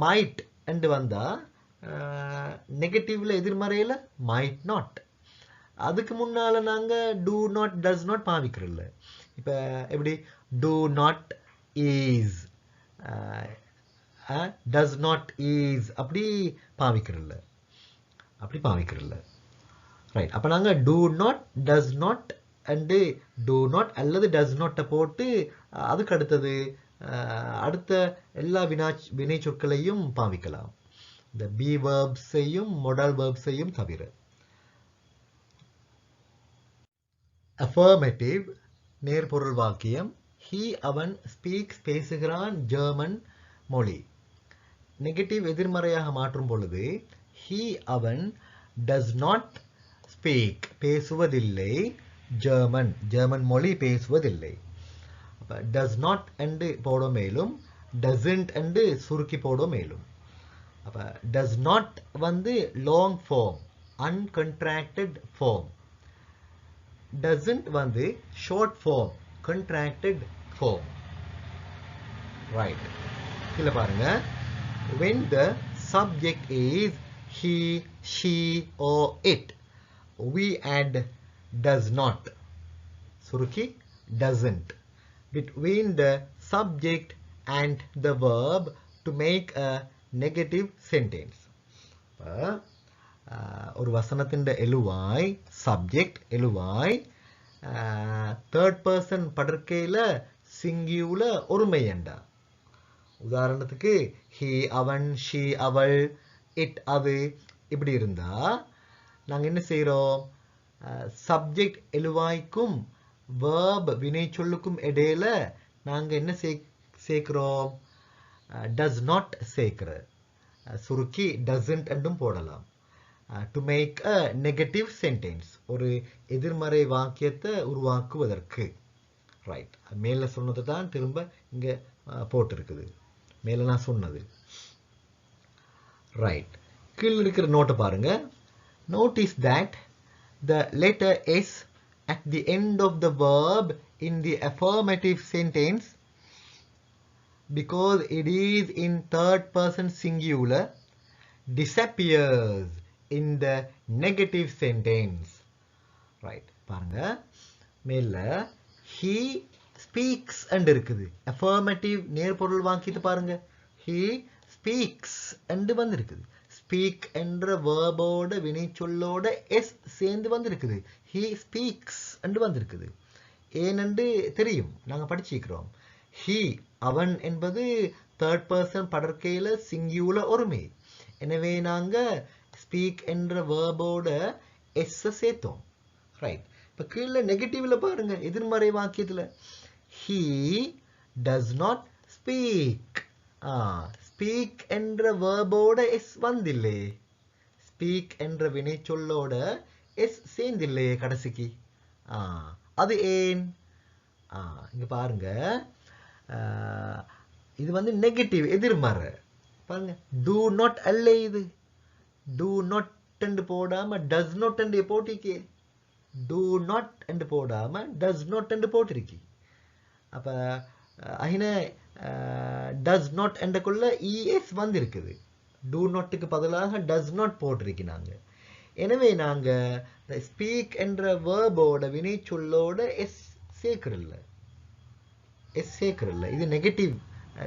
might and வந்தா நெகட்டிவ்ல, எதிர்மறையில might not. அதுக்கு முன்னால நாங்க do not, does not பாவிக்கிறோம்ல. இப்ப எப்படி do not is, does not is அப்படி பாவிக்கிறோம்ல. அப்படி பாவிக்கிறோம்ல. ரைட். அப்ப நாங்க do not, does not and do not அல்லது does not போட்டு அதுக்கு அடுத்தது அடுத்த எல்லா வினை சொற்களையும் பாவிக்கலாம். இந்த be verbs-ஐயும் modal verbs-ஐயும் தவிர. affirmative நேர்பொருள் வாக்கியம். he அவன் speaks பேசுகிறான் ஜெர்மன் மொழி. நெகட்டிவ் எதிர்மறையாக மாற்றும் பொழுது he அவன் does not speak பேசுவதில்லை ஜெர்மன், ஜெர்மன் மொழி பேசுவதில்லை. அப்ப does not and போட மேலும், doesn't and சுருக்கி போட மேலும். அப்ப does not வந்து long form, uncontracted form. doesn't வந்து short form, contracted form. Right. கீழே பாருங்க. when the subject is he, she or it, we add does not, சுருக்கி doesn't, between the subject and the verb to make a negative sentence. ஒரு வசனத்தின் எழுவாய் subject எழுவாய் third person படர்க்கையில சிங்கியூல ஒருமை என்றா. உதாரணத்துக்கு he அவன், she அவள், it அது இப்படி இருந்தா நாங்க என்ன செய்யறோம்? சப்ஜெக்ட் எழுவாய்க்கும் verb வினை சொல்லுக்கும் இடையில நாங்க என்ன சேர்க்கிறோம்? does not சேர்க்கிற. சுருக்கி doesn't என்றும் போடலாம். to make a negative sentence, ஒரு எதிர்மறை வாக்கியத்தை உருவாக்குவதற்கு. ரைட். மேல சொன்னது தான் திரும்ப இங்க போட்டிருக்குது. மேல நான் சொன்னது. ரைட். கீழே இருக்கிற நோட்டை பாருங்க. notice that the letter s at the end of the verb in the affirmative sentence, because it is in third person singular, disappears in the negative sentence. Right. பாருங்க. மேல he speaks and இருக்குது. affirmative நேர்பொருள் வாக்கியத்தை பாருங்க. he speaks and வந்திருக்குது. speak என்ற verb-ஓட வினை சொல்லோட s சேர்ந்து வந்திருக்குது. he speaks and வந்திருக்குது. ஏனென்று தெரியும், நாங்க படிச்சிருக்கிறோம். he அவன் என்பது தேர்ட் பர்சன் படர்க்கையில சிங்கியூல ஒருமை. எனவே நாங்க ஸ்பீக் என்ற வேர்போட எஸ் சேர்த்தோம். ரைட். இப்ப கீழே நெகட்டிவ்ல பாருங்க, எதிர்மறை வாக்கியத்துல he does not speak. Speak என்ற வேர்போட எஸ் வந்தில்லே. ஸ்பீக் என்ற வினை சொல்லோட எஸ் சேர்ந்தில்லையே கடைசிக்கு. அது ஏன்? இங்க பாருங்க, இது வந்து நெகட்டிவ் எதிர்மறை. பாருங்க, do not அல்ல, இது do not என்று போடாம does not என்று போட்டிருக்கே. do not என்று போடாம does not என்று போட்டிருக்கி. அப்ப அகின does not என்றக்குள்ள es வந்திருக்குது. do notக்கு பதிலாக does not போட்டிருக்கிறாங்க. எனவே நாங்க speak என்ற verb-ஓட வினைச்சொல்லோட s சேர்க்கிறல்ல. இது நெகட்டிவ்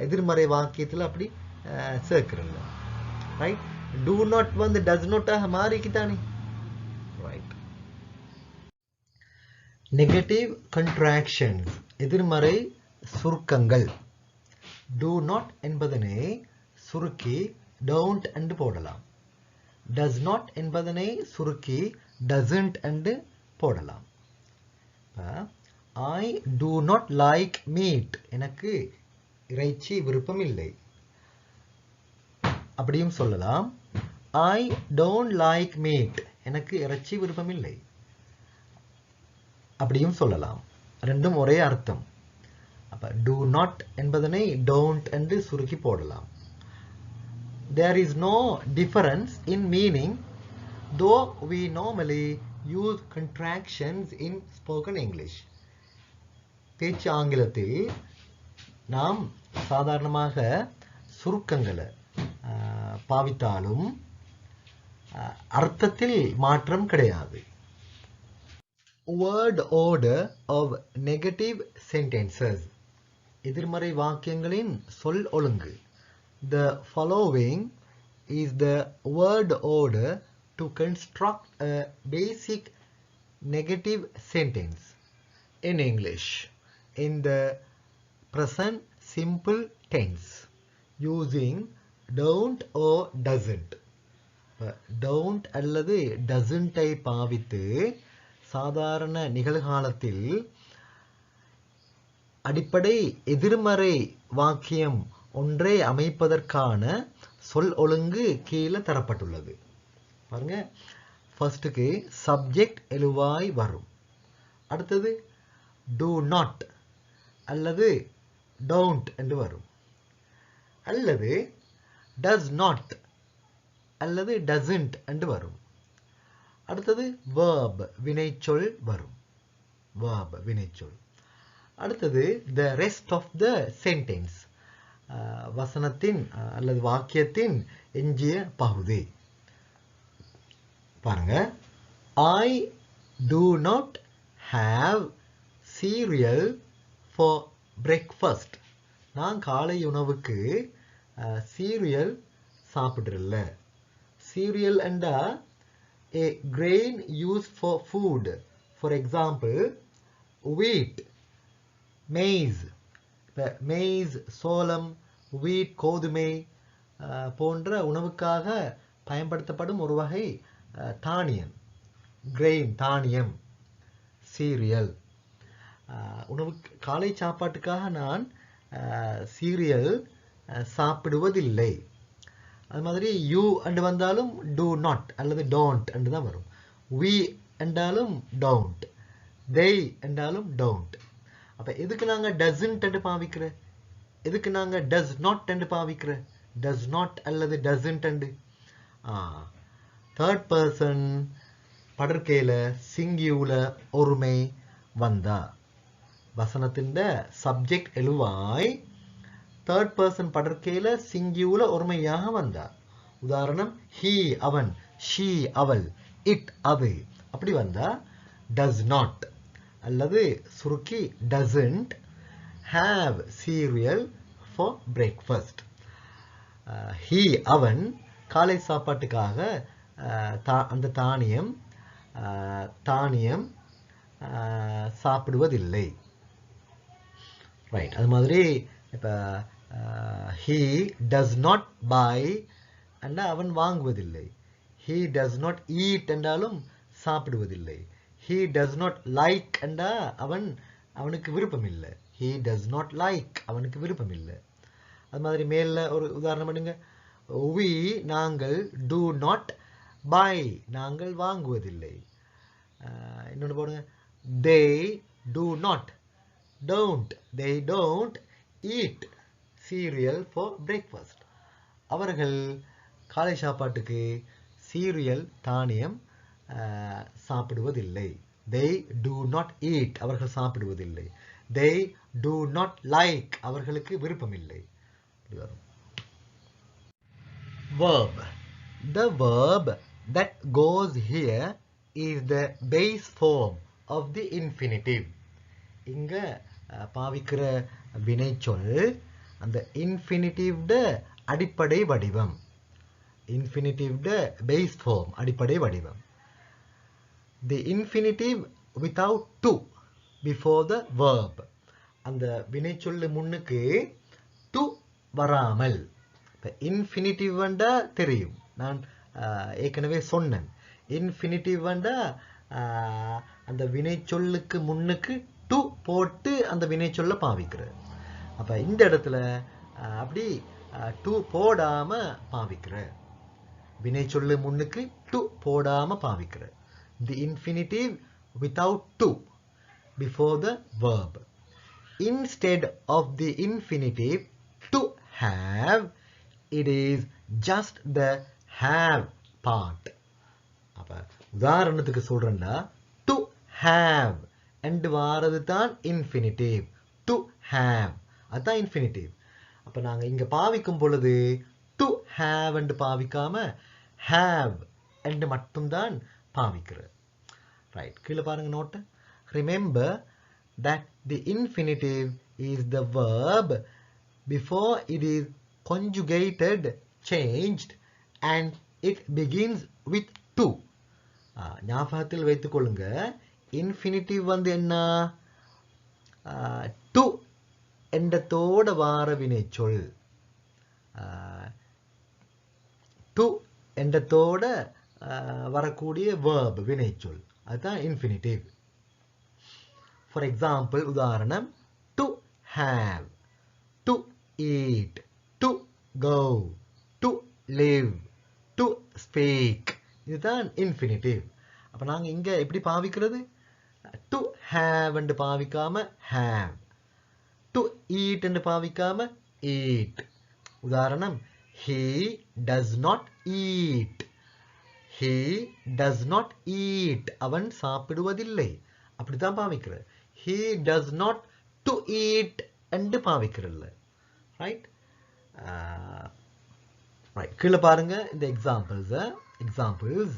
எதிர்மறை வாக்கியத்தில் அப்படி சேர்க்கிறல்ல. ரைட்? do not வந்து does not ஆக மாறிக்குதானே. ரைட். நெகட்டிவ் கண்ட்ராக்ஷன்ஸ் எதிர்மறை சுருக்கங்கள். do not என்பதனை சுருக்கி don't என்று போடலாம். does not என்பதனை சுருக்கி doesn't என்று போடலாம். I do not like meat. எனக்கு இறைச்சி விருப்பம் இல்லை. அப்படியும் சொல்லலாம். I don't like meat. எனக்கு இறைச்சி விருப்பம் இல்லை. அப்படியும் சொல்லலாம். ரெண்டும் ஒரே அர்த்தம். அப்ப do not என்பதனை don't என்று சுருக்கி போடலாம். There is no difference in meaning, though we normally use contractions in spoken English. பேச்சு ஆங்கிலத்தில் நாம் சாதாரணமாக சுருக்கங்களை பாவித்தாலும் அர்த்தத்தில் மாற்றம் கிடையாது. Word order of negative sentences. எதிர்மறை வாக்கியங்களின் சொல் ஒழுங்கு. The following is the word order to construct a basic negative sentence in English in the present simple tense using don't or doesn't. don't அல்லது doesn't ஐ பாவித்து சாதாரண நிகழ்காலத்தில் அடிப்படை எதிர்மறை வாக்கியம் ஒன்றை அமைப்பதற்கான சொல் ஒழுங்கு கீழே தரப்பட்டுள்ளது. பாருங்க, ஃபர்ஸ்ட்டுக்கு சப்ஜெக்ட் எழுவாய் வரும். அடுத்தது do not அல்லது don't என்று வரும். அல்லது does not அல்லது doesn't என்று வரும். அடுத்தது verb வினைச்சொல் வரும். verb வினைச்சொல். அடுத்தது the rest of the sentence வசனத்தின் அல்லது வாக்கியத்தின் எஞ்சிய பகுதி. பாருங்க, I do not have cereal for breakfast. நான் காலை உணவுக்கு cereal சாப்பிடுறல. cereal என்றா a grain used for food. For example, wheat, maize. maize சோளம், wheat கோதுமை போன்ற உணவுக்காக பயன்படுத்தப்படும் ஒரு வகை தானியம். grain தானியம், cereal. உணவு காலை சாப்பாட்டுக்காக நான் cereal சாப்பிடுவதில்லை. அது மாதிரி you என்று வந்தாலும் do not அல்லது don't என்று தான் வரும். we என்றாலும் don't, they என்றாலும் don't. அப்ப எதுக்கு நாங்க doesn't என்று பாவிக்கிற, எதுக்கு நாங்க does not என்று பாவிக்கிற, does not அல்லது doesn't என்று. third person படர்க்கையில singular ஒருமை வந்தா வசனத்தின் சப்ஜெக்ட் எழுவாய் third person படர்க்கையில singular ஒருமையாக வந்தா. உதாரணம், he அவன், she அவள், it அது. அப்படி வந்தா does not அல்லது சுருக்கி doesn't have cereal for breakfast. he அவன் காலை சாப்பாட்டுக்காக அந்த தானியம் சாப்பிடுவதில்லை. ரைட். அது மாதிரி இப்போ he does not buy என்றா அவன் வாங்குவதில்லை. he does not eat என்றாலும் சாப்பிடுவதில்லை. he does not like என்றா அவனுக்கு விருப்பம் இல்லை. he does not like அவனுக்கு விருப்பம் இல்லை. அது மாதிரி மேல ஒரு உதாரணம் பண்ணுங்க. we நாங்கள் do not buy நாங்கள் வாங்குவதில்லை. இன்னொன்று போடுங்க. they do not they don't eat cereal for breakfast. அவர்கள் காலை சாப்பாட்டுக்கு cereal தானியம் சாப்பிடுவதில்லை. they do not eat அவர்கள் சாப்பிடுவதில்லை. they do not like அவர்களுக்கு விருப்பமில்லை. verb. The verb that goes here is the base form of the infinitive. இங்க பாவிக்கிற வினைச்சொல் அந்த infinitive அடிப்படை வடிவம். infinitive base form அடிப்படை வடிவம். The infinitive without to before the verb. அந்த வினைச்சொல்லு முன்னுக்கு to வராமல். infinitive வந்தா தெரியும். நான் ஏற்கனவே சொன்னேன். infinitive வந்தா அந்த வினைச்சொல்லுக்கு முன்னுக்கு to போட்டு அந்த வினைச்சொல்ல பாவிக்கிறது. அப்ப இந்த இடத்துல அப்படி to போடாம பாவிக்கிற. வினைச்சொல்லு முன்னுக்கு to போடாம பாவிக்கிற. The infinitive without to before the verb. Instead of the infinitive to have, it is just the have part. அப்ப உதாரணத்துக்கு சொல்றேன்னா to have and வாரது தான் infinitive. to have அதான் infinitive. அப்ப நாங்க இங்க பாவிக்கும் பொழுது to have and பாவிக்காம have and மட்டும்தான் பாவிக்கிறது. ரைட், கீழே பாருங்க note. Remember that the infinitive is the verb before it is conjugated, changed, and it begins with to. ஞாபகத்தில் வைத்துக் கொள்ளுங்க, infinitive வந்து என்ன? to எண்டத்தோட வார வினைச்சொல். to எண்டத்தோட வரக்கூடிய verb வினைச்சொல், அதுதான் infinitive. For example, உதாரணம் to have, to eat, to go, to live, to speak. இதுதான் infinitive. அப்ப நாங்க இங்க எப்படி பாவிக்கிறது? to have and பாவிக்காம have, to eat and பாவிக்காம eat. உதாரணம், he does not eat. he does not eat. அவன் சாப்பிடுவதில்லை. அப்படிதான் பாவிக்கிறது. he does not to eat and பாவிக்கிறது. Right, right. கீழே பாருங்க இந்த examples.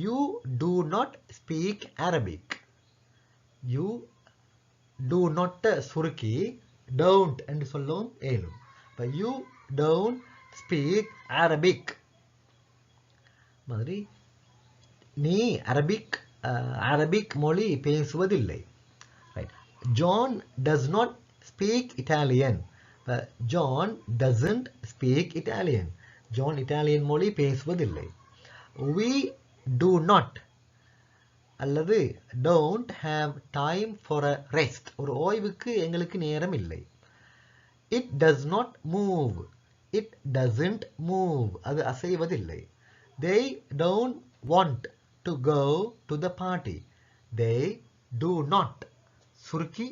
You do not speak Arabic. You do not சுருக்கி don't என்று சொல்லவும் ஏலும். you don't speak Arabic மாதிரி நீ அரபிக் மொழி பேசுவதில்லை. Right. John does not speak Italian. John doesn't speak Italian. John Italian மொழி பேசுவதில்லை. We do not அல்லது don't have time for a rest. ஒரு ஓய்வுக்கு எங்களுக்கு நேரம் இல்லை. It does not move. It doesn't move. அது அசைவதில்லை. They don't want to go to the party. They do not சுருக்கி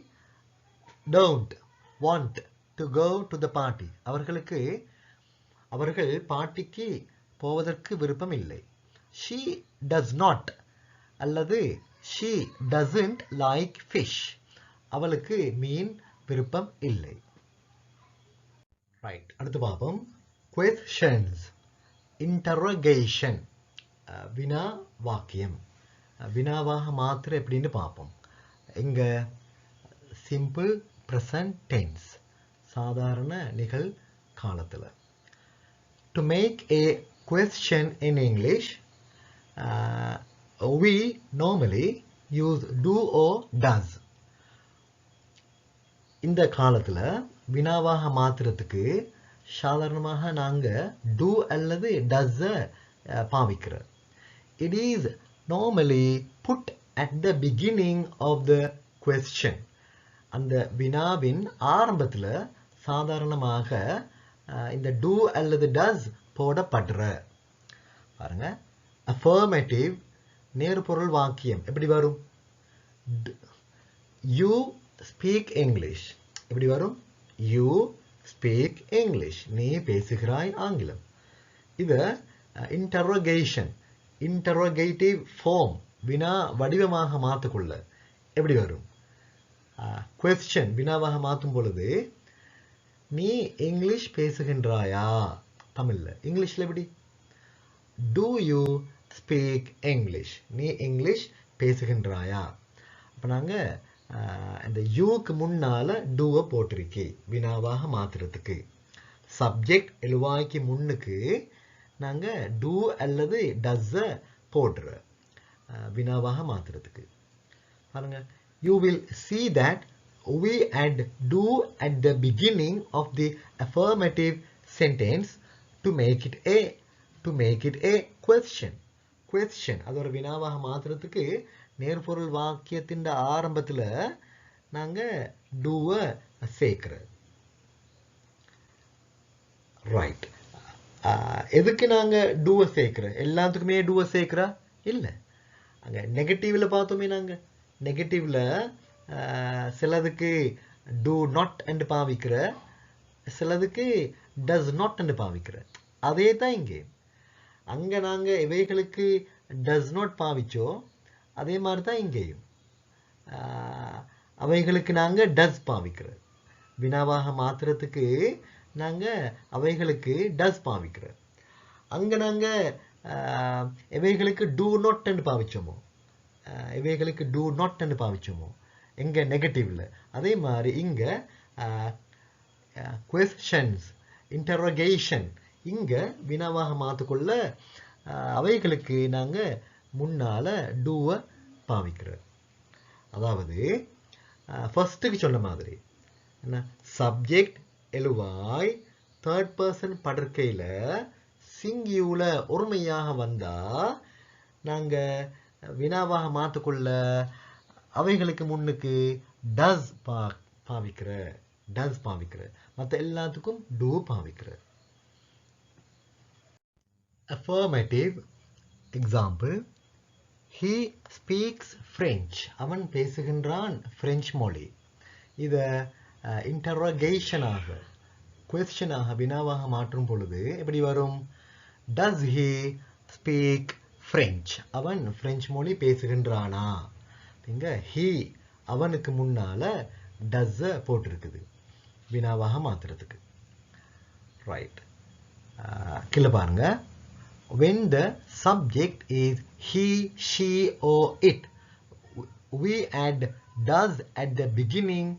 don't want to go to the party. அவர்கள் பார்ட்டிக்கு போவதற்கு விருப்பம் இல்லை. She does not அல்லது she doesn't like fish. அவளுக்கு மீன் விருப்பம் இல்லை. ரைட், அடுத்து பார்ப்போம். questions, interrogation, வினா வாக்கியம். வினாவாக மாத்திர எப்படின்னு பார்ப்போம். இங்க சிம்பிள் present tense, சாதாரண நிகழ் காலத்துல. To make a question in English, we normally use do or does. இந்த காலத்துல வினாவாக மாத்திரத்துக்கு சாதாரணமாக நாங்க do அல்லது does பாவிக்கிறோம். It is normally put at the beginning of the question. அந்த வினாவின் ஆரம்பத்துல சாதாரணமாக இந்த do அல்லது does போடப்படுற. பாருங்க, affirmative நேர்பொருள் வாக்கியம் எப்படி வரும்? You speak English. எப்படி வரும்? You speak English. நீ பேசுகிறாய் ஆங்கிலம். இது interrogation, interrogative form, வினா வடிவமாக மாற்றிக்கொள்ள எப்படி வரும்? question வினாவாக மாற்றும் பொழுது நீ இங்கிலீஷ் பேசுகின்றாயா? தமிழ்ல. இங்கிலீஷ்ல எப்படி? Do you speak English? நீ இங்கிலீஷ் பேசுகின்றாயா? அப்போ நாங்கள் இந்த யூக்கு முன்னால் டூவை போட்டிருக்கே வினாவாக மாற்றுறதுக்கு. சப்ஜெக்ட் எழுவாய்க்கு முன்னுக்கு நாங்கள் டூ அல்லது டஸ்ஸை போடுற வினாவாக மாற்றுறதுக்கு. பாருங்க, you will see that we add do at the beginning of the affirmative sentence to make it a question. அது ஒரு வினாவாக மாற்றுறதுக்கு நேர்பொருள் வாக்கியத்தின் ஆரம்பத்தில் நாங்கள் டூவை சேர்க்கிறோம். ரைட். எதுக்கு நாங்கள் டூவை சேர்க்கிறோம்? எல்லாத்துக்குமே டூவை சேர்க்கிறா இல்லை. அங்கே நெகட்டிவில் பார்த்தோமே, நாங்கள் நெகட்டிவ்ல சிலதுக்கு டூ நாட் என்று பாவிக்கிற, சிலதுக்கு டஸ் நாட் என்று பாவிக்கிற. அதே தான் இங்கே. அங்கே நாங்கள் இவைகளுக்கு டஸ் நாட் பாவிச்சோ, அதே மாதிரி தான் இங்கேயும் அவைகளுக்கு நாங்கள் டஸ் பாவிக்கிற. வினாவாக மாற்றுறதுக்கு நாங்கள் அவைகளுக்கு டஸ் பாவிக்கிற. அங்கே நாங்கள் இவைகளுக்கு டூ நாட் என்று பாவிச்சோமோ, இவைகளுக்கு டூ நாட் என்று பாவிச்சோமோ எங்க நெகட்டிவ்ல. அதே மாதிரி இங்க கொஸ்டின்ஸ், இன்டரோகேஷன் இங்க வினாவாக மாற்றிக்கொள்ள அவைகளுக்கு நாங்க முன்னால டூவை பாவிக்கிறோம். அதாவது ஃபர்ஸ்ட்டுக்கு சொன்ன மாதிரி என்ன, சப்ஜெக்ட் எழுவாய் தேர்ட் பர்சன் படற்கையில் சிங்கியூல ஒருமையாக வந்தா நாங்க வினாவாக மாற்றிக்கொள்ள அவைகளுக்கு முன்னுக்கு டஸ் பாவிக்கிற, மற்ற எல்லாத்துக்கும் two பாவிக்கிற. affirmative example, he speaks French. அவன் பேசுகின்றான் பிரெஞ்சு மொழி. இத இன்டரோகேஷனாக, கொஸ்டினாக, வினாவாக மாற்றும் பொழுது எப்படி வரும்? does he speak French? அவன் பிரெஞ்சு மொழி பேசுகின்றானா? இங்க he அவனுக்கு முன்னால does போட்டிருக்குது வினாவாக மாத்துறதுக்கு. ரைட். கீழே பாருங்க, when the subject is he, she or it, we add does at the beginning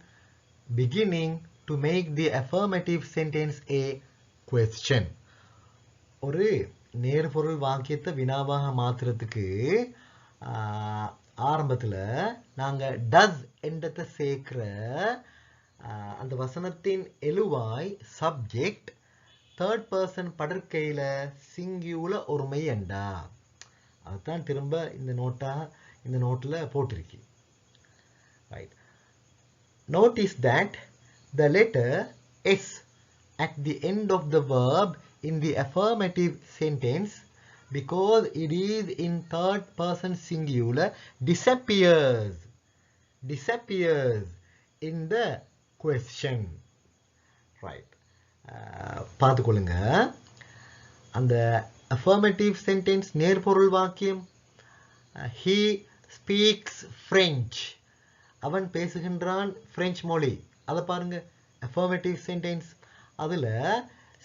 to make the affirmative sentence a question. ஒரு நேர்பொருள் வாக்கியத்தை வினாவாக மாத்துறதுக்கு ஆரம்பத்தில் நாங்கள் டஸ் என்றதை சேர்க்கிற அந்த வசனத்தின் எழுவாய் சப்ஜெக்ட் தேர்ட் பர்சன் படற்கையில் சிங்கியூல ஒருமை என்றா. அதுதான் திரும்ப இந்த நோட்டில் போட்டிருக்கு. Right. Notice that the letter s at the end of the verb in the affirmative sentence, because it is in third person singular, disappears in the question. Right. பார்த்துக்கொள்ளுங்க, அந்த affirmative sentence நேர்பொருள் வாக்கியம் he speaks French, அவன் பேசுகின்றான் French மொழி. அதை பாருங்க, affirmative sentence. அதில்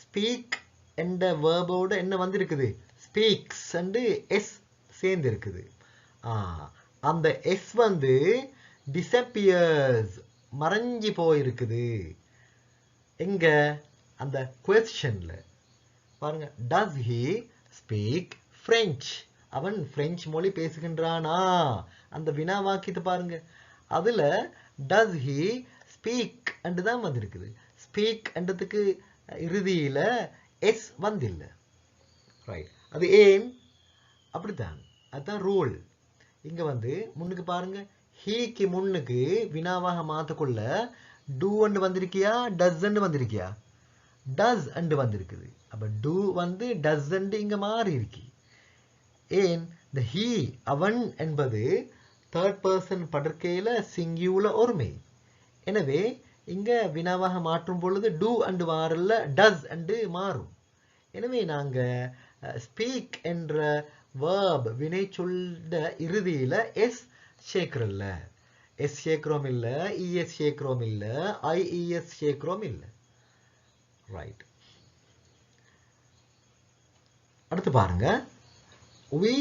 speak என்ற வேர்போட என்ன வந்திருக்குது? ஸ்பீக்ஸ் அண்டு எஸ் சேர்ந்து இருக்குது. அந்த எஸ் வந்து டிசப்பியர்ஸ், மறைஞ்சி போயிருக்குது. எங்க? அந்த கொஸ்டின்ல பாருங்க, டஸ் ஹி ஸ்பீக் பிரெஞ்ச்? அவன் பிரெஞ்சு மொழி பேசுகின்றானா? அந்த வினா வாக்கியத்தை பாருங்க, அதுல டஸ் ஹி ஸ்பீக் அண்டு தான் வந்திருக்குது. ஸ்பீக் என்றதுக்கு இறுதியில் எஸ் வந்தில்லை. ரைட். அது ஏன்? அப்படித்தான், அதுதான் ரூல். இங்கே வந்து முன்னுக்கு பாருங்க, ஹீக்கு முன்னுக்கு வினாவாக மாற்றக்குள்ள டூ அண்டு வந்திருக்கியா, டஸ் அண்டு வந்திருக்கியா? டஸ் அண்டு வந்திருக்குது. அப்போ டூ வந்து டஸ் அண்டு இங்கே மாறி இருக்கு. ஏன்? இந்த ஹீ அவன் என்பது தேர்ட் பர்சன் படற்கையில் சிங்கியூல ஒருமை. எனவே இங்க வினாவாக மாற்றும் பொழுது டூ அண்டு மாறல, டஸ் அண்டு மாறும். எனவே நாங்க ஸ்பீக் என்ற வேர்ப் வினை சொல்ல இறுதியில எஸ் சேர்க்கிறல்ல, எஸ் சேர்க்கிறோம் இல்ல, இஎஸ் சேர்க்கிறோம் இல்ல, ஐஇஎஸ் சேர்க்கிறோம் இல்ல. ரைட். அடுத்து பாருங்க, we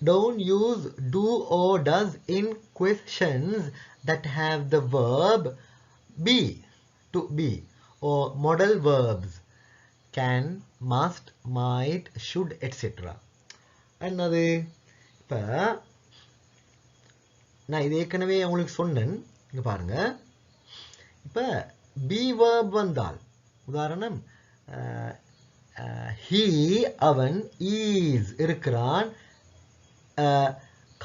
don't use do or does in questions that have the verb be, to be, or modal verbs can, must, might, should, etc. என்னது? இப்போ நான் இது ஏற்கனவே உங்களுக்கு சொன்னேன். இங்க பாருங்க, இப்போ be verb வந்தால், உதாரணம் he அவன், is இருக்கிறான்,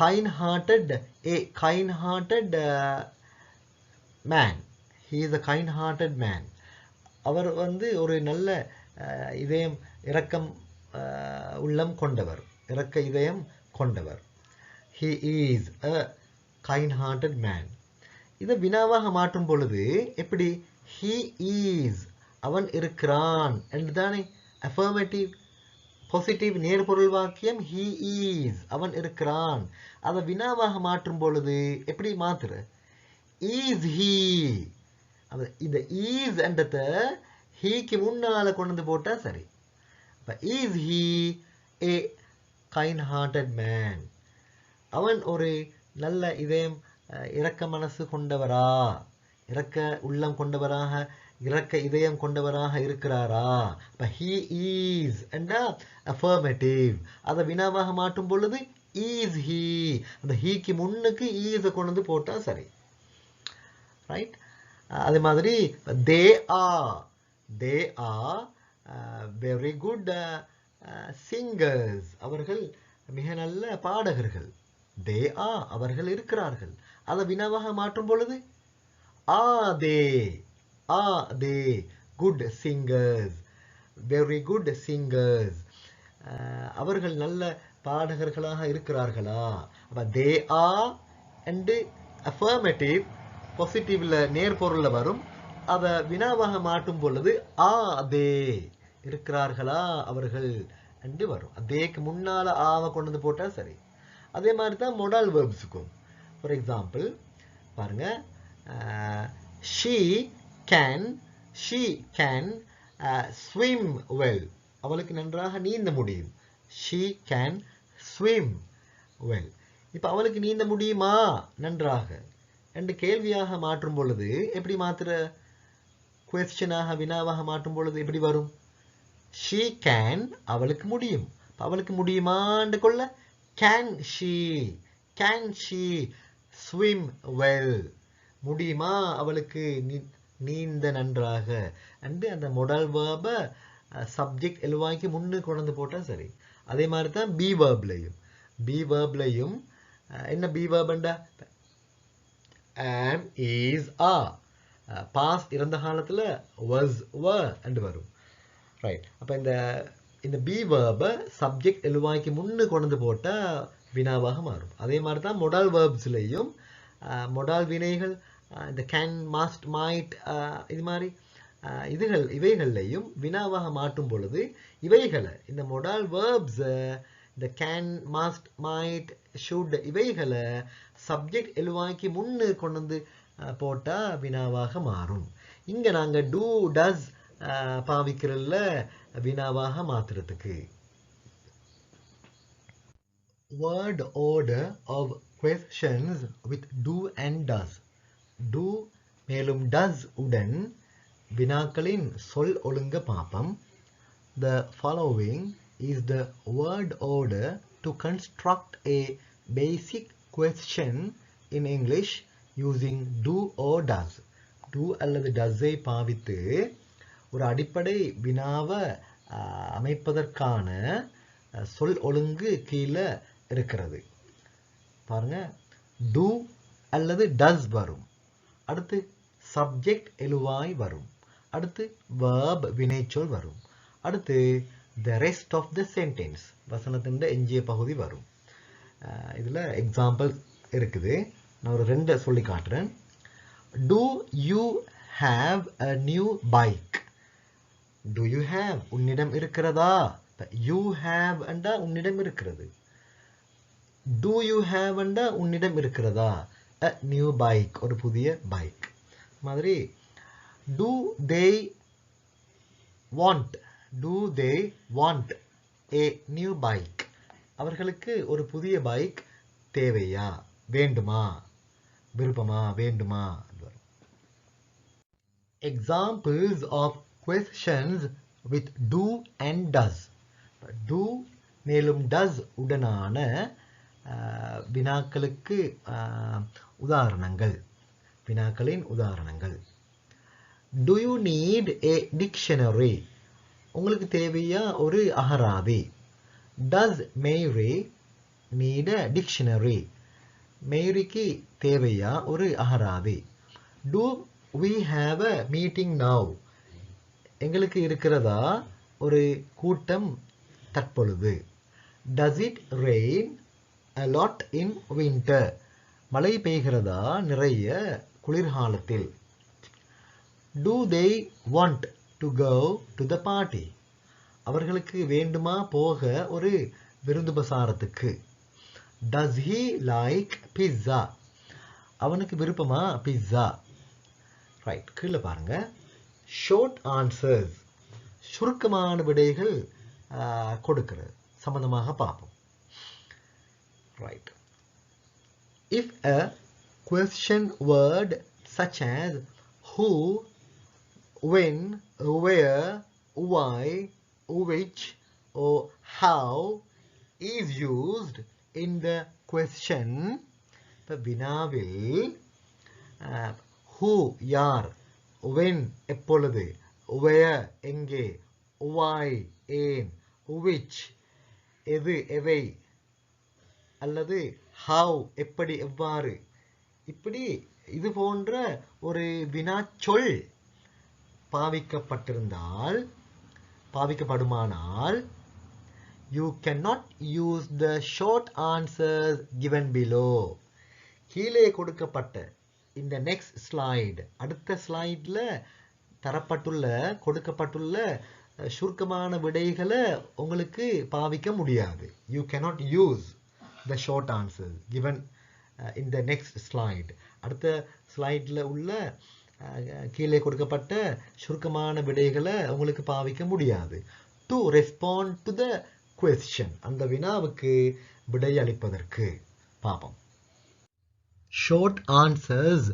kind hearted, a kind hearted man, he is a kind hearted man, அவர் வந்து ஒரு நல்ல இதயம், இரக்கம் உள்ளம் கொண்டவர், இரக்க இதயம் கொண்டவர். he is a kind hearted man. இதை வினாவாக மாற்றும் பொழுது எப்படி? he is அவன் இருக்கிறான் என்றுதானே affirmative பாசிட்டிவ் நேர்பொருள் வாக்கியம். he is அவன் இருக்கிறான். அதை வினாவாக மாற்றும் பொழுது எப்படி மாத்துற? is he. இந்த is என்றத heக்கு முன்னால கொண்டு போட்டா சரி. is he a kind hearted man, அவன் ஒரு நல்ல இதயம், இரக்க மனசு கொண்டவரா, இரக்க உள்ளம் கொண்டவராக, இரக்க இதயம் கொண்டவராக இருக்கிறாரா? he is என்ற affirmative. அதை வினாவாக மாற்றும் பொழுது is he, அந்த heக்கு முன்னுக்கு is கொண்டு போட்டா சரி. ரைட். அதே மாதிரி they are very good singers, அவர்கள் மிக நல்ல பாடகர்கள். they are அவர்கள் இருக்கிறார்கள். அதை வினாவாக மாற்றும் பொழுது are they good singers, very good singers, அவர்கள் நல்ல பாடகர்களாக இருக்கிறார்களா? அப்ப they are and affirmative பாசிட்டிவ்ல நேர்பொருள்ல வரும். அதை வினாவாக மாற்றும் பொழுது are they இருக்கிறார்களா அவர்கள் என்று வரும். அதேக்கு முன்னால ஆவ கொண்டு போட்டா சரி. அதே மாதிரி தான் மொடல் வேர்ப்ஸுக்கும். ஃபார் எக்ஸாம்பிள் பாருங்க, she can swim well, அவளுக்கு நன்றாக நீந்த முடியும். she can swim well. இப்போ அவளுக்கு நீந்த முடியுமா நன்றாக என்று கேள்வியாக மாற்றும் பொழுது எப்படி மாத்துற? குவெஸ்சனாக வினாவாக மாற்றும் பொழுது எப்படி வரும்? she can அவளுக்கு முடியும். அவளுக்கு முடியுமான்னு கொள்ள can she swim well, முடியுமா அவளுக்கு நீந்த நன்றாக என்று அந்த மொடல் வேர்ப சப்ஜெக்ட் எழுவாய்க்கு முன்னு கொண்டு போட்டா சரி. அதே மாதிரி தான் பி வேர்ப்லையும் என்ன B வேர்பண்டா? am, is, are, past இறந்த காலத்துல was, were என்று வரும். ரைட். அப்ப இந்த பி வேர்ப சப்ஜெக்ட் எழுவாய்க்கு முன்னு கொண்டு போட்டா வினாவாக மாறும். அதே மாதிரி தான் மொடல் வேர்ப்ஸ்லையும் மொடல் வினைகள், இந்த கேன், மஸ்ட், மைட், இது மாதிரி இவைகள்லையும் வினாவாக மாற்றும் பொழுது இவைகளை, இந்த மொடல் வேர்ப்ஸ், இந்த கேன், மஸ்ட், மைட், ஷுட் இவைகளை சப்ஜெக்ட் எழுவாய்க்கு முன்னு கொண்டு போட்டா வினாவாக மாறும். இங்க நாங்க டூ, டஸ் பாவிக்கிறதுல வினாவாக மாத்துறதுக்கு. Word order of questions with do and does. Do மேலும் does உடன் வினாக்களின் சொல் ஒழுங்க பாப்பம். The following is the word order to construct a basic question in English using do or does. Do அல்லது does-ஐ பாவித்து ஒரு அடிப்படை வினாவை அமைப்பதற்கான சொல் ஒழுங்கு கீழே இருக்கிறது. பாருங்க, do அல்லது does வரும், அடுத்து சப்ஜெக்ட் எழுவாய் வரும், அடுத்து verb வினைச்சொல் வரும், அடுத்து the rest of the sentence வசனத்தின் எஞ்சிய பகுதி வரும். இதுல எக்ஸாம்பிள் இருக்குது. நான் ஒரு 2 சொல்லி காட்டுறேன். Do you have a new bike? Do you have உன்னிடம் இருக்கிறதா? You have என்றா உன்னிடம் இருக்கிறது. Do you have என்றா உன்னிடம் இருக்கிறதா? A new bike ஒரு புதிய பைக் மாதிரி. Do they want, do they want a new bike? அவர்களுக்கு ஒரு புதிய பைக் தேவையா, வேண்டுமா, விருப்பமா, வேண்டுமா. Examples of questions with do and does. Do மேலும் does உடனான வினாக்களுக்கு உதாரணங்கள், வினாக்களின் உதாரணங்கள். Do you need a dictionary? உங்களுக்கு தேவையா ஒரு அகராதி. Does Mary need a dictionary? மேரிக்கு தேவையா ஒரு அகராதி. Do we have a meeting now? எங்களுக்கு இருக்கிறதா ஒரு கூட்டம் தற்பொழுது. Does it rain a lot in winter? மழை பெய்கிறதா நிறைய குளிர்காலத்தில். Do they want to go to the party? அவர்களுக்கு வேண்டுமா போக ஒரு விருந்துபசாரத்துக்கு. Does he like pizza? அவனுக்கு விருப்பமா pizza. ரைட், கீழே பாருங்க. ஷார்ட் ஆன்சர்ஸ், சுருக்கமான விடைகள் கொடுக்கிறது சம்பந்தமாக பார்ப்போம். Right. If a question word such as who, when, where, why, which or how is used in the question, இப்ப வினாவில் who யார், when எப்பொழுது, where எங்கே, why ஏன், which எது எவை, அல்லது how எப்படி எவ்வாறு, இப்படி இது போன்ற ஒரு வினாச்சொல் பாவிக்கப்படுமானால் you cannot use the short answers given below. கீழே கொடுக்கப்பட்ட இந்த நெக்ஸ்ட் ஸ்லைட், அடுத்த ஸ்லைட்ல கொடுக்கப்பட்டுள்ள சுருக்கமான விடைகளை உங்களுக்கு பாவிக்க முடியாது. You cannot use the short answers given in the next slide. அடுத்த ஸ்லைட்ல உள்ள கீழே கொடுக்கப்பட்ட சுருக்கமான விடைகளை உங்களுக்கு பாவிக்க முடியாது. To respond to the question, அந்த வினாவுக்கு விடை அளிப்பதற்கு பாப்போம். Short answers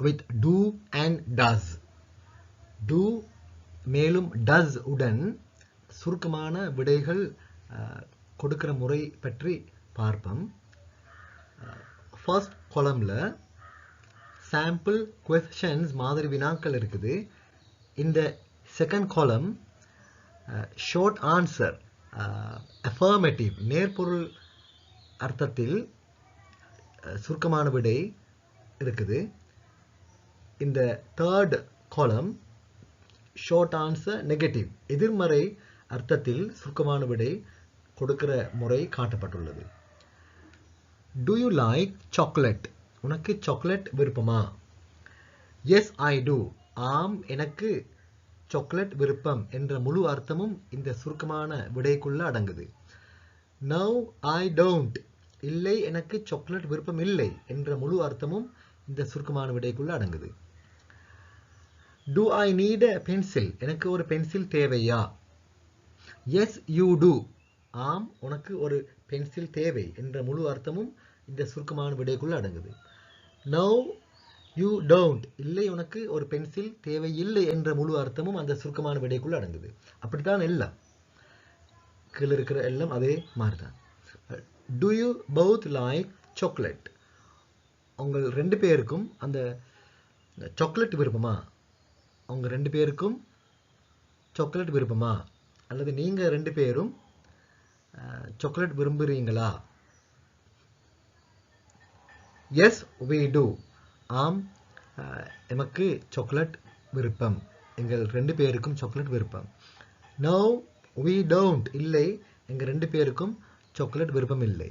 with do and does. Do மேலும் does உடன் சுருக்கமான விடைகள் கொடுக்கிற முறை பற்றி பார்ப்போம். ஃபர்ஸ்ட் காலம்ல சாம்பிள் questions மாதிரி வினாக்கள் இருக்குது. இந்த second column short answer affirmative நேர்பொருள் அர்த்தத்தில் சுருக்கமான விடை இருக்குது. இந்த தேர்ட் காலம் ஷார்ட் ஆன்சர் நெகட்டிவ் எதிர்மறை அர்த்தத்தில் சுருக்கமான விடை கொடுக்கிற முறை காட்டப்பட்டுள்ளது. Do you like chocolate? உனக்கு சாக்லேட் விருப்பமா? Yes, I do. ஆம், எனக்கு சாக்லேட் விருப்பம் என்ற முழு அர்த்தமும் இந்த சுருக்கமான விடைக்குள்ள அடங்குது. No, I don't. இல்லை, எனக்கு சாக்லேட் விருப்பம் இல்லை என்ற முழு அர்த்தமும் இந்த சுருக்கமான விடைக்குள்ள அடங்குது. Do I need a pencil? எனக்கு ஒரு பென்சில் தேவையா? Yes, you do. ஆம், உனக்கு ஒரு பென்சில் தேவை என்ற முழு அர்த்தமும் இந்த சுருக்கமான விடைக்குள்ள அடங்குது. No, you don't. இல்லை, உனக்கு ஒரு பென்சில் தேவையில்லை என்ற முழு அர்த்தமும் அந்த சுருக்கமான விடைக்குள்ள அடங்குது. அப்படித்தான் எல்லாம் கீழே இருக்கிற எல்லாம் அதே மாதிரிதான். Do you both like chocolate? உங்கள் ரெண்டு பேருக்கும் அந்த சாக்லேட் விருப்பமா? அவங்க ரெண்டு பேருக்கும் சாக்லேட் விருப்பமா? அல்லது நீங்க ரெண்டு பேரும் சாக்லேட் விரும்புறீங்களா? Yes, we do. ஆம், எமக்கு சாக்லேட் விருப்பம். எங்கள் ரெண்டு பேருக்கும் சாக்லேட் விருப்பம். No, we don't. இல்லை, எங்க ரெண்டு பேருக்கும் சாக்லேட் விருப்பம் இல்லை.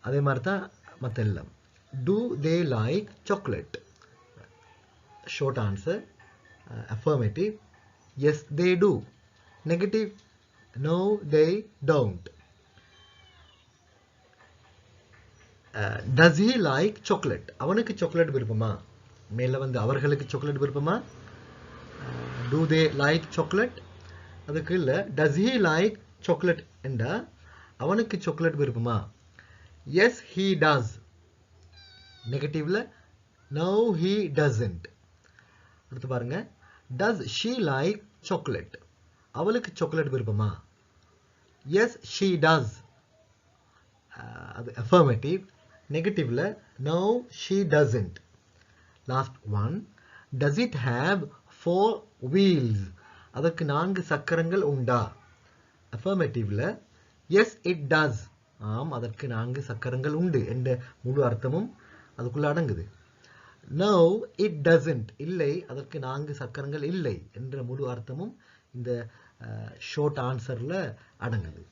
அதே மாதிரி தான் மற்ற எல்லாம். Do they like chocolate? Short answer affirmative. Yes, they do. Negative. No, they don't. Does he like chocolate? அவனுக்கு சாக்லேட் விருப்பமா? மேல வந்து அவர்களுக்கு சாக்லேட் விருப்பமா? do they like chocolate? அதுக்கு இல்ல does he like chocolate என்றா அவனுக்கு சாக்லேட் விருப்பமா? yes he does. நெகட்டிவ்ல no he doesn't. அடுத்து பாருங்க does she like chocolate? அவளுக்கு சாக்லேட் விருப்பமா? yes she does. அது affirmative. நெகட்டிவ்ல no she doesn't. last one does it have 4 wheels? அதற்கு 4 சக்கரங்கள் உண்டா? affirmativல yes it does. ஆம் அதற்கு 4 சக்கரங்கள் உண்டு என்ற முழு அர்த்தமும் அதுக்குள்ள அடங்குது. no it doesn't. இல்லை அதற்கு 4 சக்கரங்கள் இல்லை என்ற முழு அர்த்தமும் இந்த ஷார்ட் ஆன்சர்ல அடங்குது.